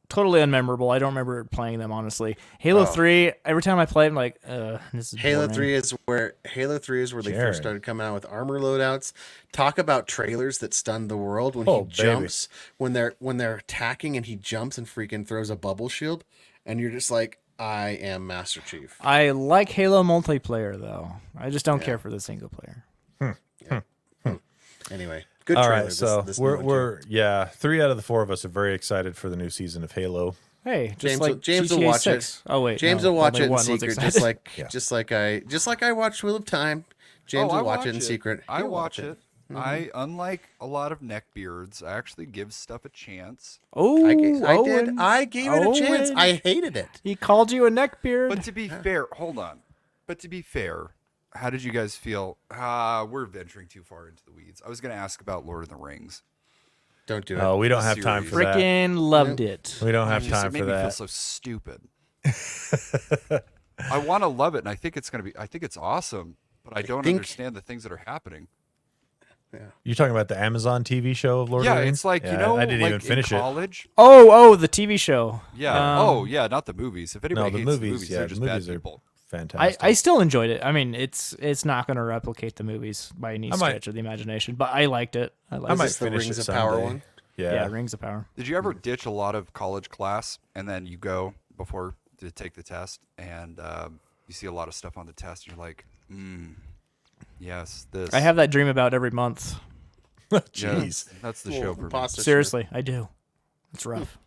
Totally unmemorable. I don't remember playing them, honestly. Halo 3, every time I play, I'm like, this is Halo boring. 3 is where they Jared. first started coming out with armor loadouts. Talk about trailers that stunned the world when Oh, he jumps when they're attacking and he jumps and freaking throws a bubble shield and you're just like, I am Master Chief. I like Halo multiplayer, though. I just don't care for the single player. Anyway, good All trailer. right, so this new one, we're 3 out of the 4 of us are very excited for the new season of Halo. Hey, just James like will- James will GTA watch 6. Oh wait, James no, will watch only it in one was secret, excited. just like I watched Wheel of Time. James Oh, I will watch it in secret. I He'll watch it. Unlike a lot of neckbeards, I actually give stuff a chance. Oh, I did. Owen. I gave it a chance. Owen. I hated it. He called you a neckbeard. But to be fair, hold on. But to be fair, how did you guys feel? We're venturing too far into the weeds. I was going to ask about Lord of the Rings. Don't do it. Oh, we don't have time for that. Freaking loved it. We don't have It just time made for me feel that. so stupid. I want to love it, and I think it's going to be. I think it's awesome, but I don't think- understand the things that are happening. You're talking about the Amazon TV show of Lord of Yeah, the Rings? it's like Yeah, you know, I didn't like even finish in it. college. Oh, the TV show. Yeah. Um, yeah, not the movies. If No, anybody the hates movies. the movies, Yeah, they're the just movies bad are people. fantastic. I still enjoyed it. I mean, it's not going to replicate the movies by any I might- stretch of the imagination, but I liked it. I liked I might Is this the finish Rings it of Power someday. one? Yeah, Rings of Power. Did you ever ditch a lot of college class and then you go before to take the test and you see a lot of stuff on the test and you're like, yes, this. I have that dream about every month. Yeah, Jeez. that's the Little show for me. imposter Seriously, I do. It's rough.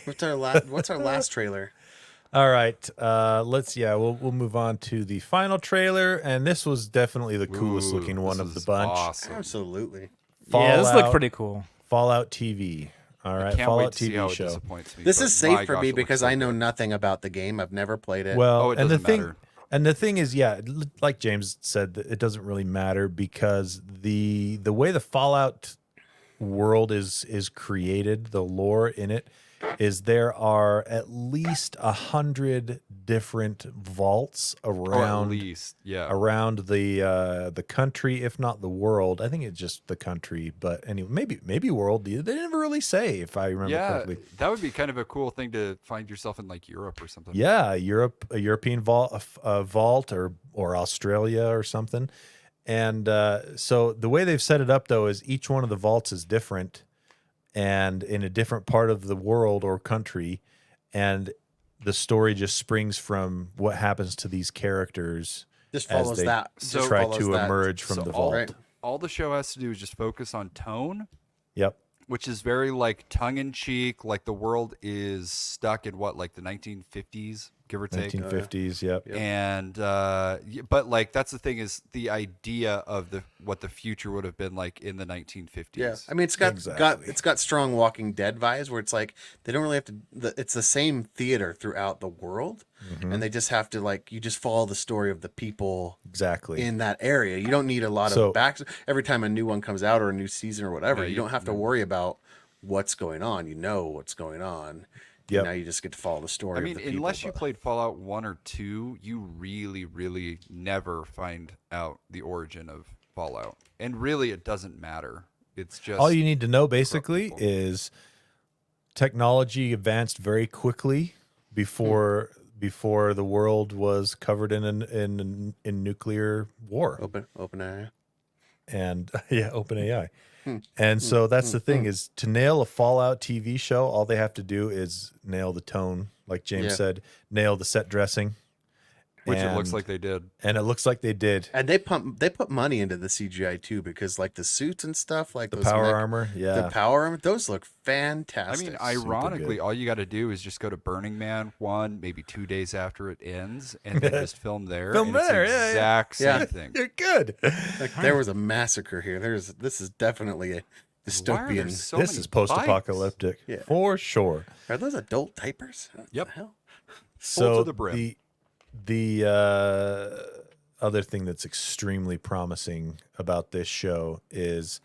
syndrome. What's our last trailer? All right. We'll move on to the final trailer, and this was definitely the coolest Ooh, looking one this of the is bunch. Awesome. Absolutely. Yeah, this Fallout- looked pretty cool. Fallout TV. All right, Can't Fallout wait to see TV how it show. disappoints me. This but is safe my for gosh, me it looks because so I know good. nothing about the game. I've never played it. Well, Oh, it and the doesn't thing, matter. and the thing is, yeah, like James said, that it doesn't really matter because the way the Fallout world is created, the lore in it, is there are at least 100 different vaults Oh, at around least, yeah. around the country, if not the world. I think it's just the country, but anyway, maybe world. They never really say, if I remember Yeah, correctly. that would be kind of a cool thing to find yourself in like Europe or something. Yeah, a European vault, a vault, or Australia or something. And so the way they've set it up though is each one of the vaults is different, and in a different part of the world or country, and the story just springs from what happens to these characters just as follows they that. So- Just try follows to that. emerge from So the all- vault. Right. All the show has to do is just focus on tone, Yep. which is very like tongue in cheek. Like the world is stuck in what, like the 1950s, give or take. 1950s. Yep. And but like that's the thing is the idea of what the future would have been like in the 1950s. Yeah, I mean, it's got strong Walking Dead vibes where it's like they don't really have to. It's the same theater throughout the world, and they just have to like you just follow the story of the people Exactly in that area. You don't need a lot of back. Every time a new one comes out or a new season or whatever, you don't have to worry about what's going on. You know what's going on. Yep. Now you just get to follow the story. I mean, of the people, unless you played Fallout 1 or 2, you really, really never find out the origin of Fallout. And really, it doesn't matter. It's just all you need to know basically is technology advanced very quickly before the world was covered in nuclear war. Open area. And open AI. And so that's the thing is to nail a Fallout TV show, all they have to do is nail the tone, like James said, nail the set dressing. Which it looks like they did. And it looks like they did. And they put money into the CGI too, because like the suits and stuff, like the those power armor, the power armor, those look fantastic. I mean, ironically, all you got to do is just go to Burning Man 1, maybe 2 days after it ends, and then just film there. Film and there, it's the exact same thing. You're good. Like there was a massacre here. This is definitely a dystopian. This is post-apocalyptic for sure. Are those adult diapers? What Yep. the hell? So to the brim. the other thing that's extremely promising about this show is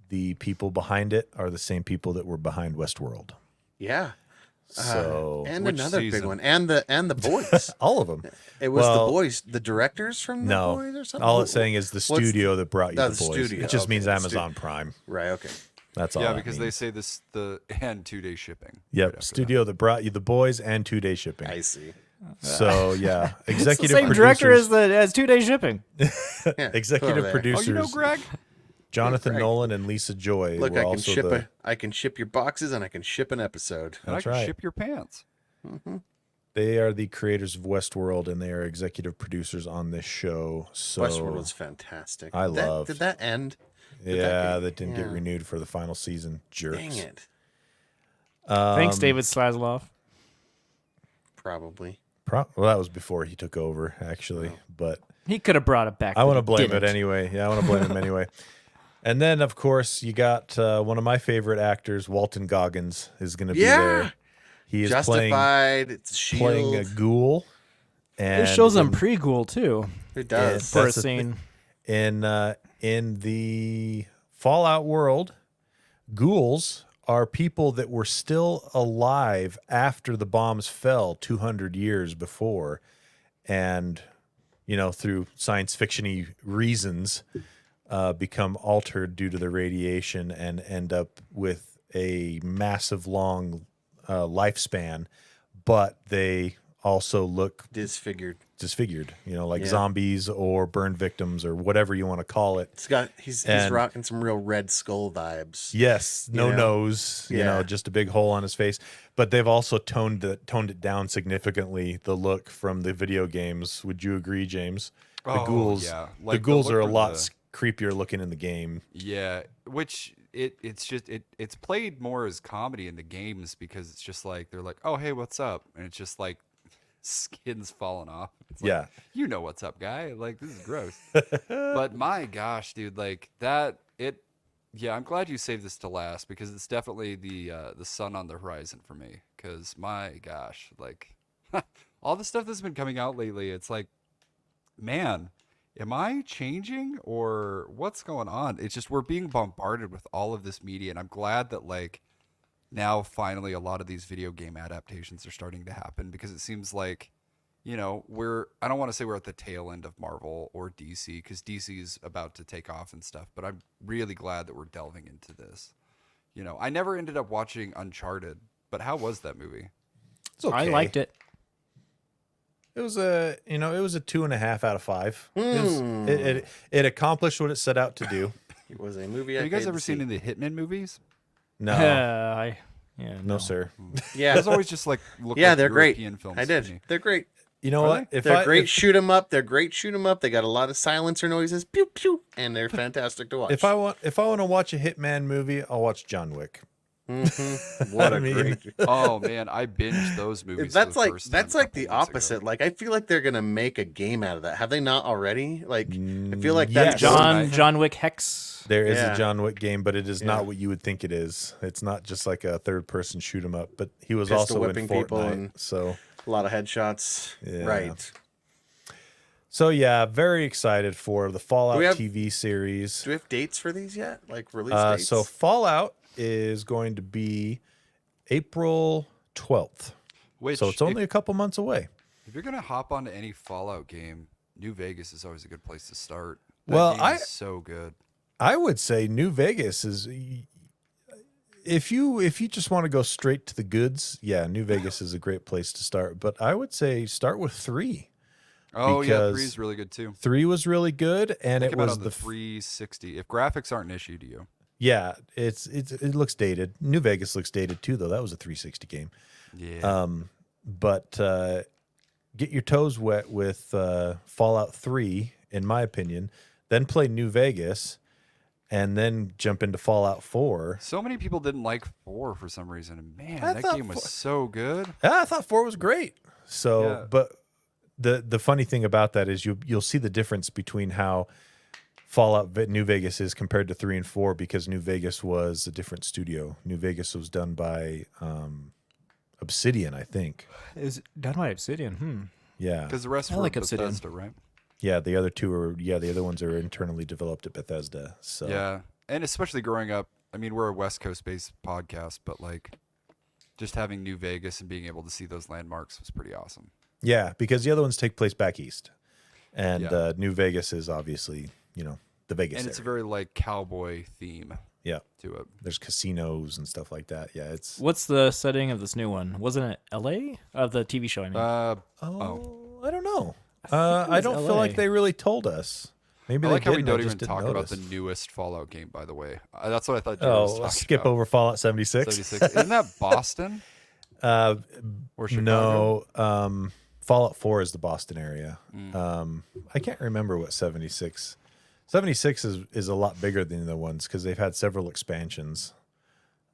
the people behind it are the same people that were behind Westworld. Yeah. So And which another season? big one, and the boys. all of them. It was the boys, the directors from the boys or something. All it's saying is the studio that brought you the boys. studio. It just Okay, means the Amazon Prime. Right. Okay. That's all. Yeah, that because means. they say and 2-day shipping. Yep, right after studio that brought you the boys and 2-day shipping. I see. So yeah, It's executive the same producers, director as 2-day shipping. Yeah, executive over there. producers. Oh, you know Greg? Jonathan Greg. Nolan and Lisa Joy. Look, were I can also ship I can ship your boxes and I can ship an episode. And I That's can right. ship your pants. They are the creators of Westworld, and they are executive producers on this show. So Westworld was fantastic. loved. Did that end? that didn't get yeah. renewed for the final season. Jerks. Dang it. Thanks, David Slasloff. Probably. Well, that was before he took over, actually. But He could have brought it back. I want to but he blame it didn't. anyway. Yeah, I want to blame him anyway. And then, of course, you got one of my favorite actors, Walton Goggins, is going to be there. He is Justified. It's Shield. playing a ghoul. And It shows him pre-ghoul too It does. for a That's the scene. in the Fallout world, ghouls are people that were still alive after the bombs fell 200 years before, and through science fiction-y reasons become altered due to the radiation and end up with a massive long lifespan, but they also look Disfigured. like zombies or burn victims or whatever you want to call it. He's And- rocking some real Red Skull vibes. Yes, no You know? nose, Yeah. just a big hole on his face. But they've also toned it down significantly, the look from the video games. Would you agree, James? The Oh, ghouls, yeah. the Like, the ghouls look are a of lot the- creepier looking in the game. Yeah, which it's played more as comedy in the games because it's just like they're like, oh hey, what's up, and it's just like skin's falling off. It's like, Yeah. you know what's up, guy. Like this is gross. But my gosh, dude, like that. Yeah, I'm glad you saved this to last because it's definitely the sun on the horizon for me. Because my gosh, like all the stuff that's been coming out lately, it's like, man. Am I changing or what's going on? It's just we're being bombarded with all of this media, and I'm glad that like now finally a lot of these video game adaptations are starting to happen because it seems like I don't want to say we're at the tail end of Marvel or DC because DC is about to take off and stuff, but I'm really glad that we're delving into this. I never ended up watching Uncharted, but how was that movie? It's okay. I liked it. It was a 2.5 out of 5. It accomplished what it set out to do. It was a movie. Have you guys ever seen any of the Hitman movies? No, No. sir. Yeah. Those always just like look Yeah, like they're great. European films I to did. me. They're great. You know Are what? they? They're great. Shoot 'em up. They're great. Shoot 'em up. They got a lot of silencer noises. Pew pew, and they're fantastic to watch. If I want to watch a Hitman movie, I'll watch John Wick. What I a mean- great. Oh man, I binged those movies. That's for the like first that's time a like the couple months ago. opposite. Like I feel like they're gonna make a game out of that. Have they not already? Like I feel like yes. that's John Wick Hex. There is Yeah. a John Wick game, but it is Yeah. not what you would think it is. It's not just like a third-person shoot 'em up. But he was Pistol also in whipping people Fortnite, and- so a lot of headshots. Yeah. Right. yeah, very excited for the Fallout have- TV series. Do we have dates for these yet? Like release dates? So Fallout is going to be April 12th. Which, So it's only a couple months away. if you're gonna hop onto any Fallout game, New Vegas is always a good place to start. That Well, game I- is so good. I would say New Vegas is if you just want to go straight to the goods, yeah, New Vegas is a great place to start. But I would say start with 3. Oh yeah, Because 3 is really good too. 3 was really good, and Think it about was on the the 360. If graphics aren't an issue to you, yeah, it looks dated. New Vegas looks dated too, though. That was a 360 game. yeah. But get your toes wet with Fallout 3, in my opinion. Then play New Vegas, and then jump into Fallout 4. So many people didn't like 4 for some reason, and man, I that thought game was 4 so good. Yeah, I thought 4 was great. So, Yeah. but the funny thing about that is you'll see the difference between how Fallout New Vegas is compared to 3 and 4, because New Vegas was a different studio. New Vegas was done by Obsidian, I think. Is done by Obsidian. Yeah. Because the rest I were like Obsidian. Bethesda, right? Yeah, the other two are the other ones are internally developed at Bethesda. So Yeah, and especially growing up. I mean, we're a West Coast based podcast, but like, just having New Vegas and being able to see those landmarks was pretty awesome. Yeah, because the other ones take place back east. And Yeah. New Vegas is obviously, the Vegas And it's a area. very like cowboy theme Yeah. to it. There's casinos and stuff like that. Yeah, it's What's the setting of this new one? Wasn't it L.A. of the TV show? I mean, I don't know. think it I was don't feel like LA. they really told us. Maybe I they like how we didn't, I don't just even didn't talk about notice. the newest Fallout game. By the way, that's what I thought. Jared was Oh, talking skip about. over Fallout 76. 76. Isn't that Boston or Chicago? No, Fallout 4 is the Boston area. Mm. I can't remember what 76. 76 is a lot bigger than the ones because they've had several expansions.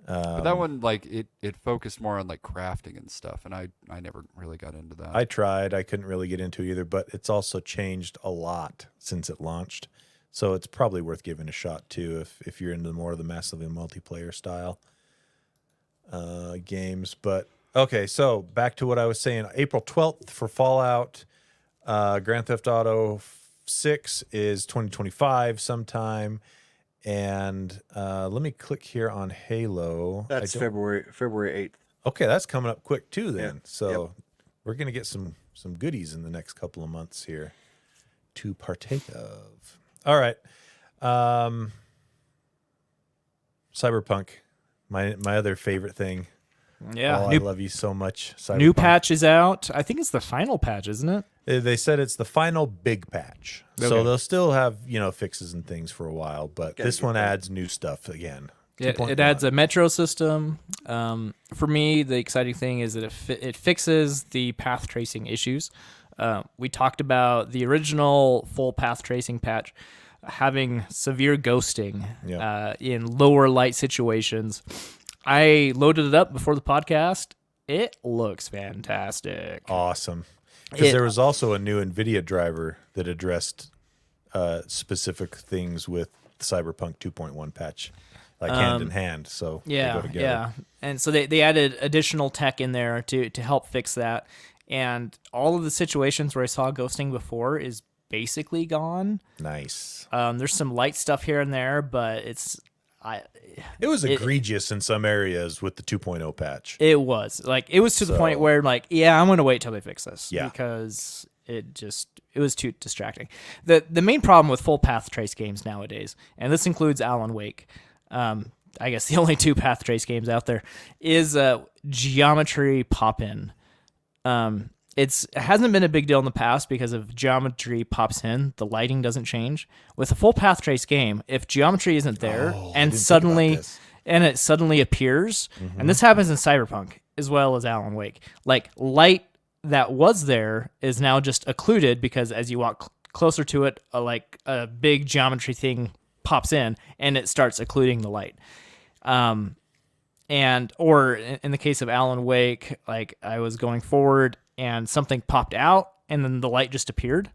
But that one, like, it focused more on like crafting and stuff, and I never really got into that. I tried. I couldn't really get into it either, but it's also changed a lot since it launched. So it's probably worth giving a shot too if you're into more of the massively multiplayer style games. But okay, so back to what I was saying. April 12th for Fallout. Grand Theft Auto 6 is 2025 sometime. And let me click here on Halo. That's February 8th. Okay, that's coming up quick too then. Yeah. So we're going to get some goodies in the next couple of months here to partake of. All right. Cyberpunk, my other favorite thing. yeah, Oh, I love you so much. Cyberpunk. new patch is out. I think it's the final patch, isn't it? They said it's the final big patch. So Okay. they'll still have, fixes and things for a while, but Gotta this get one that. adds new stuff again. It 2.1. adds a metro system. For me, the exciting thing is that it fixes the path tracing issues. We talked about the original full path tracing patch having severe ghosting Yeah. in lower light situations. I loaded it up before the podcast. It looks fantastic. Awesome. Because It- there was also a new NVIDIA driver that addressed specific things with Cyberpunk 2.1 patch, like hand in hand. So they go together. Yeah. And so they added additional tech in there to help fix that. And all of the situations where I saw ghosting before is basically gone. Nice. There's some light stuff here and there, but It was egregious in some areas with the 2.0 patch. it was to the point So- where I'm going to wait till they fix this Yeah. because it was too distracting. The main problem with full path trace games nowadays, and this includes Alan Wake, I guess the only two path trace games out there, is geometry pop-in. It hasn't been a big deal in the past because if geometry pops in, the lighting doesn't change. With a full path trace game, if geometry isn't there Oh, I and didn't think about this. it suddenly appears, and this happens in Cyberpunk as well as Alan Wake, like light that was there is now just occluded because as you walk closer to it, a big geometry thing pops in and it starts occluding the light. or in the case of Alan Wake, like I was going forward and something popped out and then the light just appeared.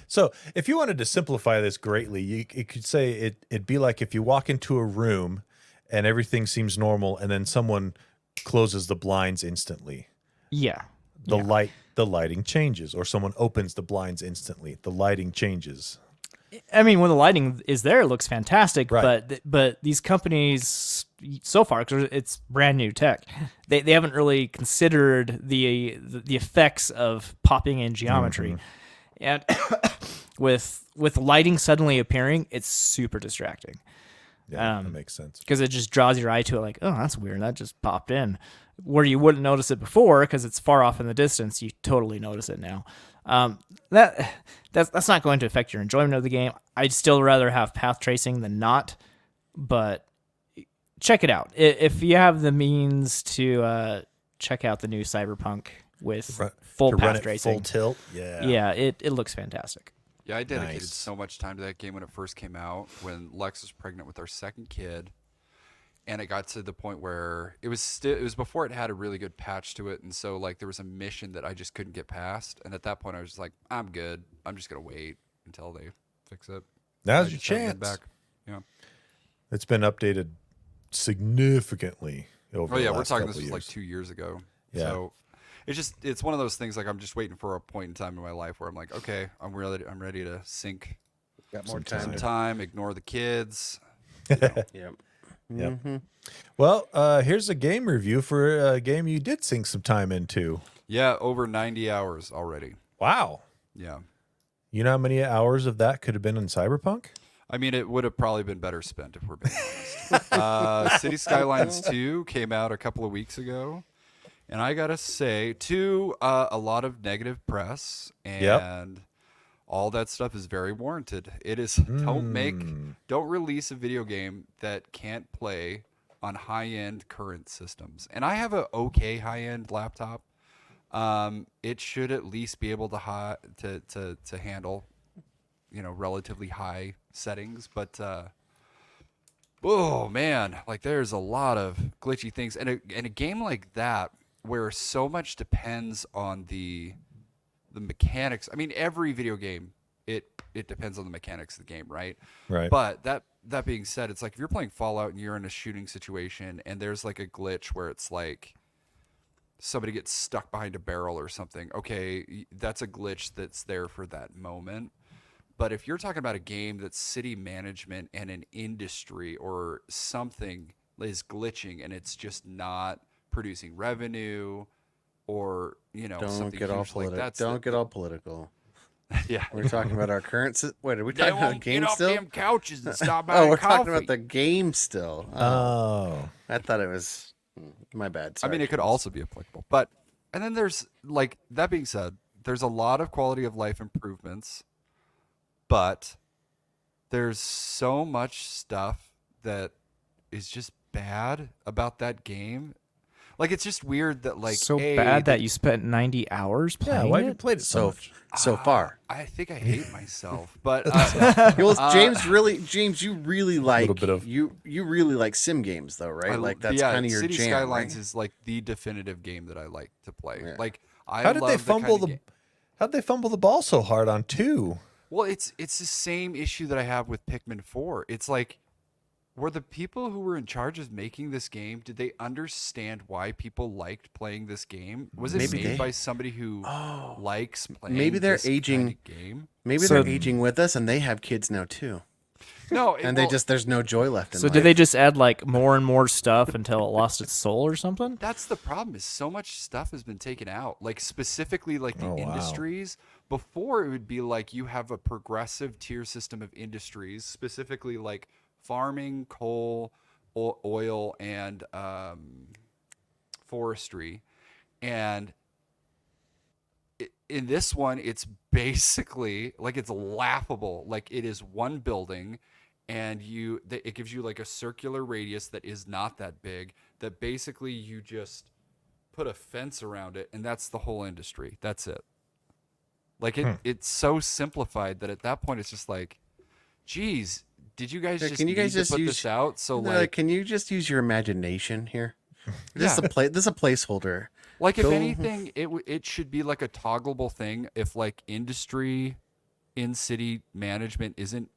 So if you wanted to simplify this greatly, you could say it'd be like if you walk into a room and everything seems normal and then someone closes the blinds instantly. Yeah. The lighting changes, or someone opens the blinds instantly. The lighting changes. I mean, when the lighting is there, it looks fantastic. Right. But these companies so far, because it's brand new tech, they haven't really considered the effects of popping in geometry, and with lighting suddenly appearing, it's super distracting. Yeah, that makes sense. Because it just draws your eye to it, like, oh, that's weird, that just popped in, where you wouldn't notice it before because it's far off in the distance. You totally notice it now. That's not going to affect your enjoyment of the game. I'd still rather have path tracing than not, but check it out if you have the means to check out the new Cyberpunk with full path tracing, full tilt. Yeah, yeah, it looks fantastic. Yeah, I dedicated Nice. so much time to that game when it first came out, when Lex was pregnant with our second kid, and it got to the point where it was before it had a really good patch to it, and so like there was a mission that I just couldn't get past, and at that point I was just like, I'm good. I'm just gonna wait until they fix it. Now's I your just haven't chance. been back. Yeah. It's been updated significantly over. Oh the yeah, we're last talking. couple This was like years. 2 years ago. Yeah. So it's one of those things. Like I'm just waiting for a point in time in my life where I'm like, okay, I'm ready to sink Got more Some time. some to- time, ignore the kids. Yep. Yep. Mhm. Well, here's a game review for a game you did sink some time into. Yeah, over 90 hours already. Wow. Yeah. You know how many hours of that could have been in Cyberpunk? I mean, it would have probably been better spent if we're being honest. City Skylines 2 came out a couple of weeks ago, and I gotta say, to a lot of negative press, and all that stuff is very warranted. It is don't release a video game that can't play on high-end current systems. And I have a okay high-end laptop. It should at least be able to handle, relatively high settings, but oh man, like there's a lot of glitchy things, and a game like that where so much depends on the mechanics. I mean, every video game it depends on the mechanics of the game, right? Right. But that being said, it's like if you're playing Fallout and you're in a shooting situation and there's like a glitch where it's like somebody gets stuck behind a barrel or something. Okay, that's a glitch that's there for that moment. But if you're talking about a game that's city management and an industry or something is glitching and it's just not producing revenue, or Don't something get all huge like political. that. Don't get all political. Yeah. We're talking about our current. Wait, are we They talking about won't game get off still? damn couches and stop buying Oh, we're coffee. talking about the game still. Oh. I thought it was my bad. Sorry, I mean, it could James. also be applicable. But, and then there's, like, that being said, there's a lot of quality of life improvements, but there's so much stuff that is just bad about that game. Like, it's just weird that, like, So bad that you spent 90 hours playing Yeah, why have you it? played it so much? So far. I think I hate myself, but Well, James, you really like bit of- you really like sim games though, right? Like that's kind of your City jam. Skylines right? is like the definitive game that I like to play. Yeah. Like, I How did love they the fumble kinda the? game. How'd they fumble the ball so hard on 2? Well, it's the same issue that I have with Pikmin 4. It's like, were the people who were in charge of making this game, did they understand why people liked playing this game? Was it Maybe made they- by somebody who likes playing Maybe they're this kind aging- of game? Maybe So- they're aging with us, and they have kids now too, No, and there's no joy left in So life. did they just add like more and more stuff until it lost its soul or something? That's the problem, is so much stuff has been taken out. Like, specifically like the Oh, wow. industries. Before, it would be like you have a progressive tier system of industries, specifically like farming, coal, oil, and forestry. And in this one, it's basically like, it's laughable. Like, it is one building, and it gives you like a circular radius that is not that big, that basically you just put a fence around it, and that's the whole industry. That's it. Like, it's so simplified that at that point it's just like, geez, did you guys Yeah, just can you guys need just to put use- this out? So No, like, can you just use your imagination here? This Yeah. is a placeholder. like if Go- anything, it should be like a toggleable thing. If like industry in city management isn't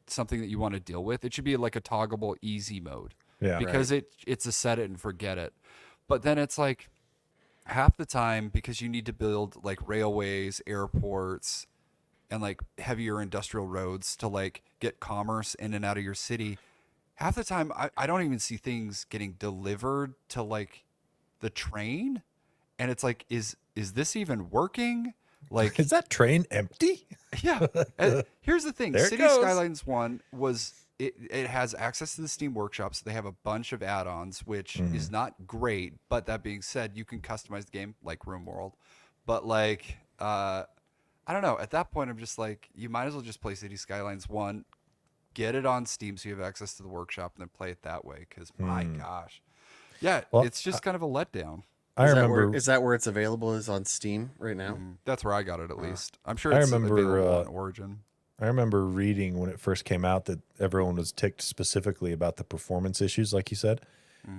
something that you want to deal with, it should be like a toggleable easy mode. Yeah. Because it's a set it and forget it. But then it's like half the time, because you need to build like railways, airports, and like heavier industrial roads to like get commerce in and out of your city. Half the time, I don't even see things getting delivered to like the train, and it's like, is this even working? Like, Is that train empty? yeah. And here's the thing: There it City goes. Skylines One was it has access to the Steam Workshop, so they have a bunch of add-ons, which is not great. But that being said, you can customize the game like Room World. But like, I don't know. At that point, I'm just like, you might as well just play City Skylines One, get it on Steam so you have access to the workshop, and then play it that way. Because my gosh, yeah, Well, it's just kind of a letdown. I remember. Is that where it's available? Is on Steam right now? That's where I got it at least. I'm sure I it's remember, available on Origin. I remember reading when it first came out that everyone was ticked specifically about the performance issues, like you said.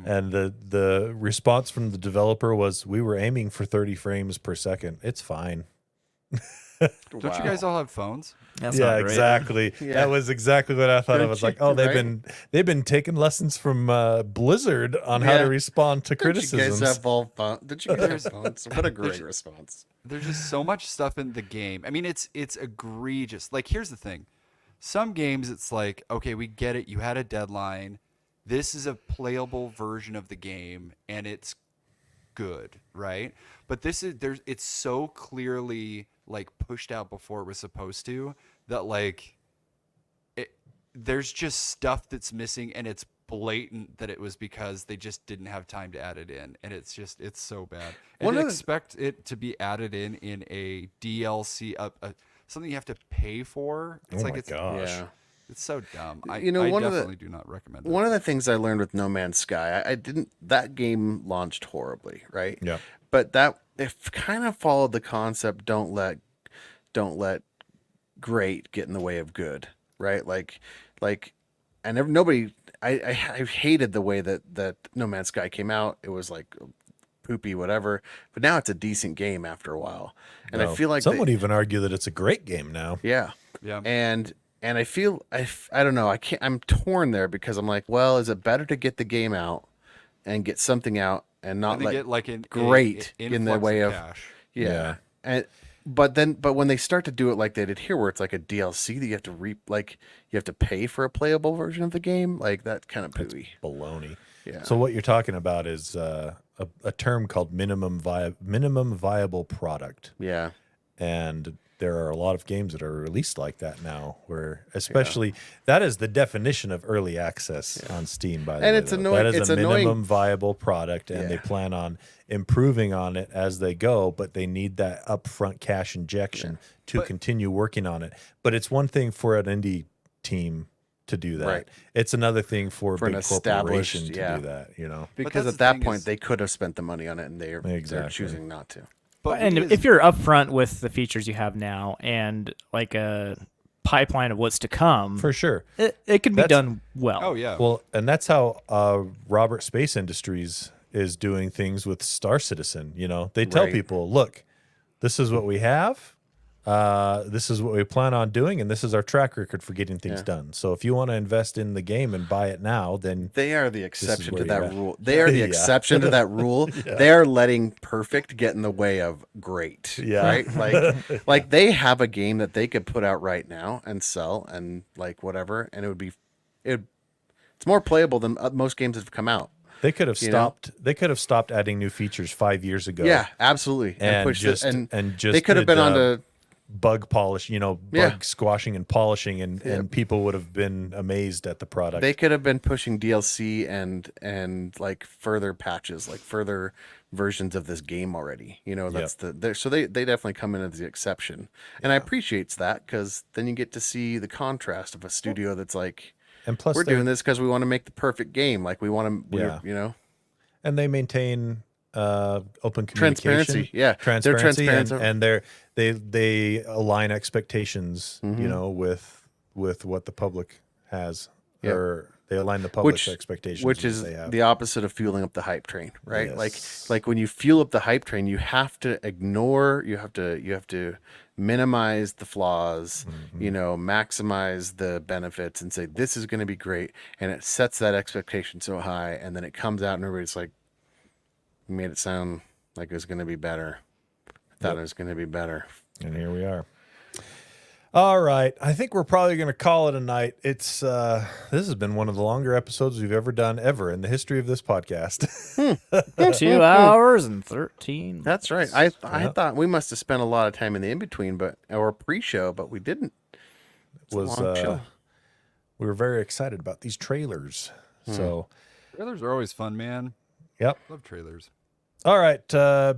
And the response from the developer was, "We were aiming for 30 frames per second. It's fine." Don't you guys all have phones? That's Yeah, not great. exactly. Yeah. That was exactly what I thought. I Don't was you- like, "Oh, right? they've been taking lessons from Blizzard on how Yeah. to respond to Don't you criticisms." guys have all fun? Did you guys have phones? What a great response. There's just so much stuff in the game. I mean, it's egregious. Like, here's the thing. Some games, it's like, okay, we get it. You had a deadline. This is a playable version of the game, and it's good, right? But it's so clearly like pushed out before it was supposed to that like there's just stuff that's missing, and it's blatant that it was because they just didn't have time to add it in, and it's so bad. And One to of the- expect it to be added in a DLC, something you have to pay for. It's Oh like my gosh. Yeah. it's so dumb. I one of the- definitely do not recommend it. One of the things I learned with No Man's Sky, I didn't. That game launched horribly, right? Yeah. But it kind of followed the concept: don't let great get in the way of good, right? Like, and nobody. I hated the way that No Man's Sky came out. It was like poopy, whatever. But now it's a decent game after a while, and I Well, feel like some would even argue that it's a great game now. yeah. Yeah. And I feel I don't know, I'm torn there because I'm like, well, is it better to get the game out and get something out and not And they let get like great an in the influx way of cash. yeah. And but when they start to do it like they did here, where it's like a DLC that you have to you have to pay for a playable version of the game, like that kind of pooey. Baloney. Yeah. So what you're talking about is a term called minimum viable product. Yeah. And there are a lot of games that are released like that now, where especially that is the definition of early access on Steam. By the And way, it's though. annoying- That is it's a minimum annoying. viable product, and they Yeah. plan on improving on it as they go. But they need that upfront cash injection to continue working on it. But it's one thing for an indie team to do that. Right. It's another thing for a For an big corporation established- to yeah. do that. You know. Because that's at the that thing point is- they could have spent the money on it and they're Exactly. choosing not to. But And because- if you're upfront with the features you have now and like a pipeline of what's to come, For sure. it could be That's- done well. oh yeah, Well, and that's how Robert Space Industries is doing things with Star Citizen. You know, they tell Right. people, look, this is what we have. This is what we plan on doing, and this is our track record for getting things done. So if you want to invest in the game and buy it now, then They are the exception where to you're that at. rule. They are the Yeah. exception to that rule. They are letting perfect get in the way of great. Yeah. Right? Like they have a game that they could put out right now and sell and like whatever, and it's more playable than most games that have come out. they could have You know? stopped. They could have stopped adding new features 5 years ago. Yeah, absolutely. and pushed it, just they could have did, been on to bug polish. You know, bug Yeah. squashing and polishing, and people would have been amazed at the product. they could have been pushing DLC and like further patches, like further versions of this game already. You know, that's so they definitely come in as the exception, and I appreciates that because then you get to see the contrast of a studio that's like, and plus, we're they're- doing this because we want to make the perfect game, like we want to, Yeah. you know, and they maintain open communication, Transparency, yeah. They're transparency, transparent. and they align expectations, Mm-hmm. you know, with what the public has, Yep. or they align the public's expectations, which with is what they have. the opposite of fueling up the hype train, right? Yes. Like when you fuel up the hype train, you have to ignore, you have to minimize the flaws, maximize the benefits, and say this is going to be great, and it sets that expectation so high, and then it comes out and everybody's like, you made it sound like it was going to be better. I thought it was going to be better. And here we are. All right. I think we're probably going to call it a night. It's this has been one of the longer episodes we've ever done in the history of this podcast. 2 hours and 13. That's right. I thought we must have spent a lot of time in the in-between, or pre-show, but we didn't. It's a long show. We were very excited about these trailers. So Trailers are always fun, man. Yep. Love trailers. All right.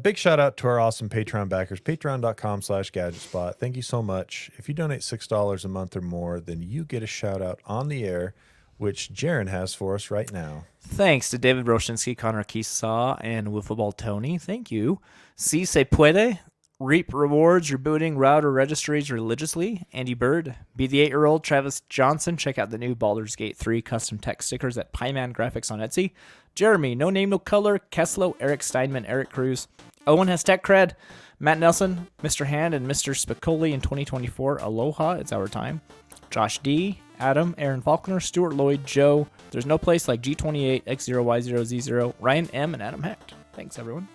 Big shout out to our awesome Patreon backers, patreon.com/gadgetspot. Thank you so much. If you donate $6 a month or more, then you get a shout out on the air, which Jaron has for us right now. Thanks to David Roshinsky, Connor Kisaw, and Wiffleball Tony. Thank you. Si se puede. Reap rewards rebooting router registries religiously. Andy Bird. Be the 8-year-old Travis Johnson. Check out the new Baldur's Gate 3 custom tech stickers at Pieman Graphics on Etsy. Jeremy. No Name No Color. Keslo. Eric Steinman. Eric Cruz. Owen has tech cred. Matt Nelson. Mr. Hand and Mr. Spicoli in 2024. Aloha. It's our time. Josh D. Adam. Aaron Faulkner. Stuart Lloyd. Joe. There's no place like G28, X0Y0Z0. Ryan M. and Adam Hecht. Thanks, everyone.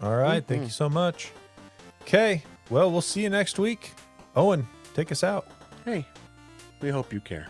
All right. Thank you so much. Okay, well, we'll see you next week. Owen, take us out. Hey, we hope you care.